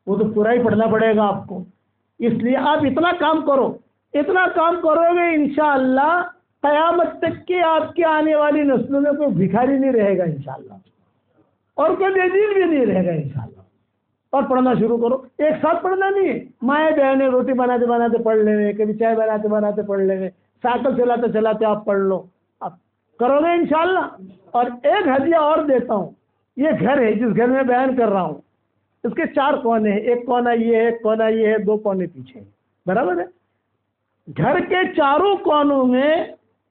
وہ تو پورا ہی پڑھنا پڑے گا آپ کو۔ اس لیے آپ اتنا کام کرو، اتنا کام کرو گے انشاءاللہ قیامت تک کے آپ کی آنے والی نسلوں میں کوئی بھکاری نہیں رہے گا انشاءاللہ، اور کوئی بے دین بھی نہیں رہے گا انشاءاللہ۔ اور پڑھنا شروع کرو، ایک ساتھ پڑھنا نہیں ہے، مائیں بہنیں روٹی بناتے بناتے پڑھ لیں گے، کبھی چائے بناتے بناتے پڑھ لیں گے، سائیکل چلاتے چلاتے آپ پڑھ لو، آپ کرو گے انشاءاللہ۔ اور ایک ہدیہ اور دیتا ہوں، یہ گھر ہے جس گھر میں بیان کر رہا ہوں، اس کے 4 کونے ہیں، ایک کونا یہ ہے، ایک کونا یہ ہے، 2 کونے پیچھے ہیں، برابر ہے؟ گھر کے چاروں کونوں میں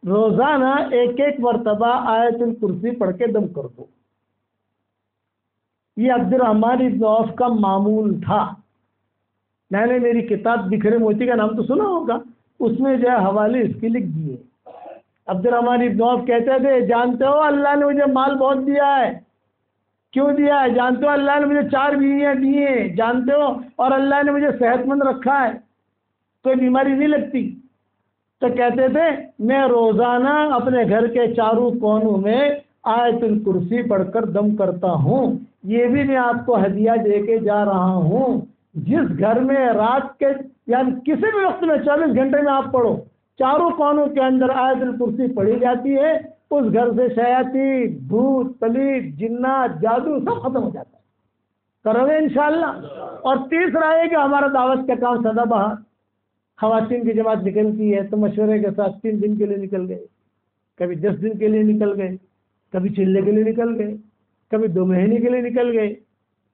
روزانہ 1 مرتبہ آیت الکرسی پڑھ کے دم کر دو۔ یہ عبد الرحمن ابن عوف کا معمول تھا۔ میں نے میری کتاب بکھرے موتی کا نام تو سنا ہوگا، اس میں جو ہے حوالے اس کے لکھ دیے۔ عبد الرحمن ابن عوف کہتے تھے، جانتے ہو اللہ نے مجھے مال بہت دیا ہے، کیوں دیا ہے؟ جانتے ہو اللہ نے مجھے 4 بیویاں دی ہیں، جانتے ہو، اور اللہ نے مجھے صحت مند رکھا ہے، کوئی بیماری نہیں لگتی۔ تو کہتے تھے میں روزانہ اپنے گھر کے چاروں کونوں میں آیت الکرسی پڑھ کر دم کرتا ہوں۔ یہ بھی میں آپ کو ہدیہ دے کے جا رہا ہوں، جس گھر میں رات کے یعنی کسی بھی وقت میں 24 گھنٹے میں آپ پڑھو، چاروں کونوں کے اندر آیت الکرسی پڑھی جاتی ہے، اس گھر سے شیاطین، بھوت، پلیت، جنات، جادو سب ختم ہو جاتا ہے۔ کرو گے انشاءاللہ۔ اور تیسرا ہے کہ ہمارا دعوت کا کام سدا بہار، خواتین کی جماعت نکلتی ہے تو مشورے کے ساتھ 3 دن کے لیے نکل گئے، کبھی 10 دن کے لیے نکل گئے، کبھی چلنے کے لیے نکل گئے، کبھی 2 مہینے کے لیے نکل گئے،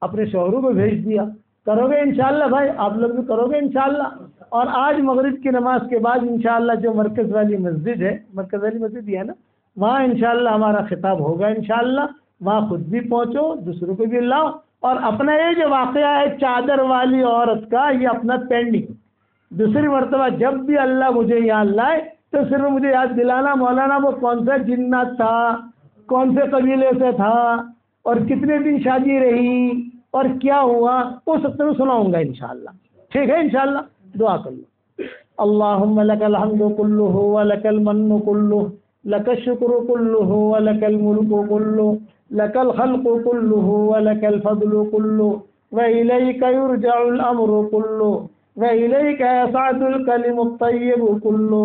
اپنے شوہروں کو بھیج دیا۔ کرو گے انشاءاللہ بھائی، آپ لوگ بھی کرو گے انشاءاللہ۔ اور آج مغرب کی نماز کے بعد انشاءاللہ جو مرکز والی مسجد ہے، مرکز والی مسجد ہے نا، وہاں انشاءاللہ ہمارا خطاب ہوگا انشاءاللہ، وہاں خود بھی پہنچو، دوسروں کو بھی لاؤ، اور اپنا یہ جو واقعہ ہے چادر والی عورت کا، یہ اپنا پینڈنگ دوسری مرتبہ جب بھی اللہ مجھے یاد لائے تو صرف مجھے یاد دلانا، مولانا وہ کون سا جنات تھا، کون سے قبیلے سے تھا، اور کتنے دن شادی رہی، اور کیا ہوا، وہ سب میں سناؤں گا انشاءاللہ۔ ٹھیک ہے انشاءاللہ، دعا کر لو۔ اللہم لک الحمد کلہ ولک المن کلہ، لک الشکر کلہ ولک الملک کلہ، لک الخلق کلہ ولک الفضل کلہ، وإلیک یرجع الامر کلہ، وإلیک یصعد الکلم الطیب کلہ۔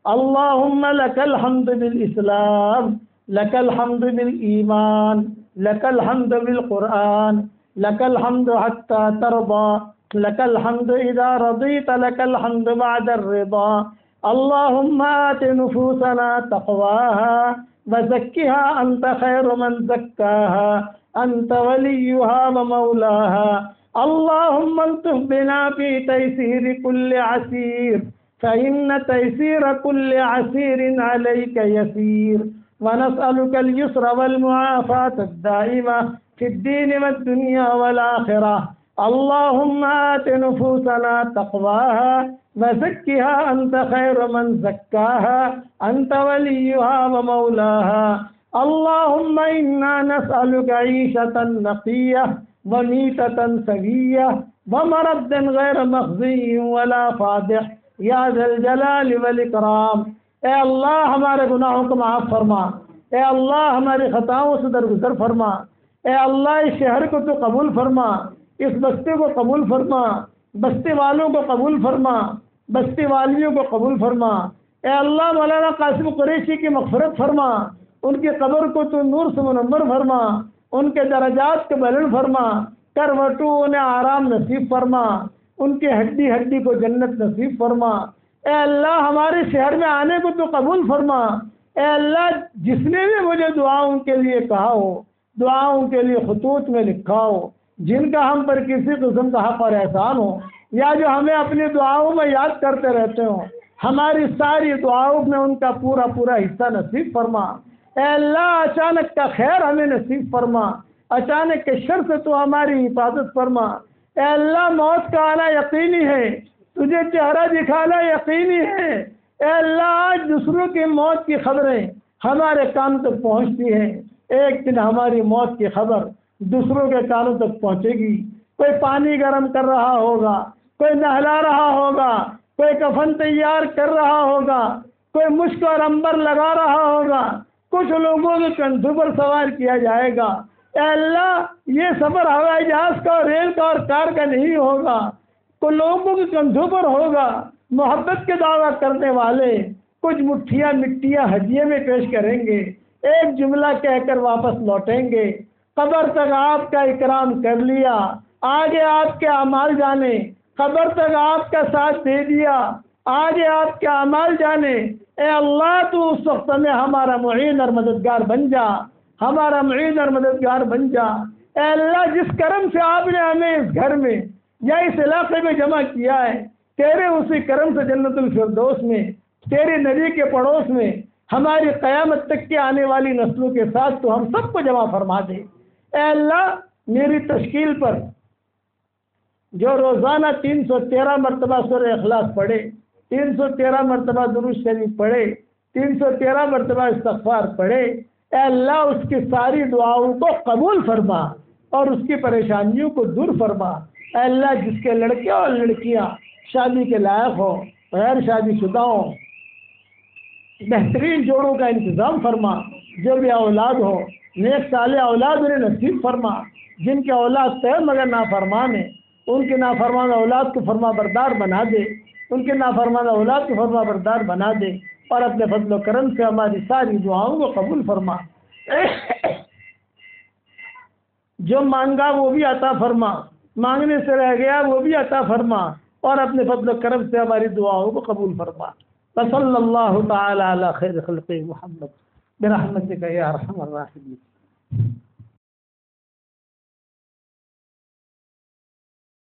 اللہم لک الحمد بالاسلام، لک الحمد بالایمان، لک الحمد بالقرآن، لک الحمد حتی ترضى، لک الحمد اذا رضیت، لک الحمد بعد الرضا۔ اللہم آت نفوسنا تقواها وزکها انت خیر من زکاها انت ولیها ومولاها۔ اللہم الطف بنا في تيسير كل عسير، فإن تيسير كل عسير عليك يسير، ونسألك اليسر والمعافاة الدائمة في الدين والدنيا والآخرة۔ اللهم آت نفوسنا تقواها وزكها أنت خير من زكاها أنت وليها ومولاها۔ اللهم إنا نسألك عيشة نقية وميتة سوية ومردا غير مخزي ولا فادح یا ذا الجلال والاکرام۔ اے اللہ ہمارے گناہوں کو معاف فرما، اے اللہ ہماری خطاؤں سے درگزر فرما، اے اللہ اس شہر کو تو قبول فرما، اس بستی کو قبول فرما، بستی والوں کو قبول فرما، بستی والیوں کو قبول فرما۔ اے اللہ مولانا قاسم قریشی کی مغفرت فرما، ان کی قبر کو تو نور سے منور فرما، ان کے درجات کو بلند فرما، کروٹوں انہیں آرام نصیب فرما، ان کی ہڈی ہڈی کو جنت نصیب فرما۔ اے اللہ ہمارے شہر میں آنے کو تو قبول فرما، اے اللہ جس نے بھی مجھے دعاؤں کے لیے کہا ہو، دعاؤں کے لیے خطوط میں لکھا ہو، جن کا ہم پر کسی قسم کا حق اور احسان ہو، یا جو ہمیں اپنی دعاؤں میں یاد کرتے رہتے ہوں، ہماری ساری دعاؤں میں ان کا پورا پورا حصہ نصیب فرما۔ اے اللہ اچانک کا خیر ہمیں نصیب فرما، اچانک کے شر سے تو ہماری حفاظت فرما۔ اے اللہ موت کا آنا یقینی ہے، تجھے چہرہ دکھانا یقینی ہے۔ اے اللہ آج دوسروں کی موت کی خبریں ہمارے کان تک پہنچتی ہیں، ایک دن ہماری موت کی خبر دوسروں کے کانوں تک پہنچے گی۔ کوئی پانی گرم کر رہا ہوگا، کوئی نہلا رہا ہوگا، کوئی کفن تیار کر رہا ہوگا، کوئی مشک اور عنبر لگا رہا ہوگا، کچھ لوگوں کے کندھوں پر سوار کیا جائے گا۔ اے اللہ یہ سفر ہوائی جہاز کا اور ریل کا اور کار کا نہیں ہوگا، کچھ لوگوں کے کندھوں پر ہوگا۔ محبت کے دعویٰ کرنے والے کچھ مٹھیاں مٹیاں ہدیے میں پیش کریں گے، ایک جملہ کہہ کر واپس لوٹیں گے۔ قبر تک آپ کا اکرام کر لیا، آگے آپ کے اعمال جانے۔ قبر تک آپ کا ساتھ دے دیا، آگے آپ کے اعمال جانے۔ اے اللہ تو اس وقت میں ہمارا معین اور مددگار بن جا، ہمارا معین اور مددگار بن جا۔ اے اللہ جس کرم سے آپ نے ہمیں اس گھر میں یا اس علاقے میں جمع کیا ہے، تیرے اسی کرم سے جنت الفردوس میں، تیرے نبی کے پڑوس میں، ہماری قیامت تک کی آنے والی نسلوں کے ساتھ تو ہم سب کو جمع فرما دے۔ اے اللہ میری تشکیل پر جو روزانہ 313 مرتبہ سورہ اخلاص پڑھے، 313 مرتبہ درود شریف پڑھے، 313 مرتبہ استغفار پڑھے، اے اللہ اس کی ساری دعاؤں کو قبول فرما اور اس کی پریشانیوں کو دور فرما۔ اے اللہ جس کے لڑکے اور لڑکیاں شادی کے لائق ہو، غیر شادی شدہ ہوں، بہترین جوڑوں کا انتظام فرما۔ جو بھی اولاد ہو نیک صالح اولاد انہیں نصیب فرما۔ جن کے اولاد طے مگر نافرمان ہیں، ان کے نافرمان اولاد کو فرما بردار بنا دے، ان کے نافرمان اولاد کو فرما بردار بنا دے، اور اپنے فضل و کرم سے ہماری ساری دعاؤں کو قبول فرما۔ جو مانگا وہ بھی عطا فرما، مانگنے سے رہ گیا وہ بھی عطا فرما، اور اپنے فضل و کرم سے ہماری دعاؤں کو قبول فرما۔ صلی اللہ تعالی علی خیر خلق محمد برحمتک یا ارحم الراحمین۔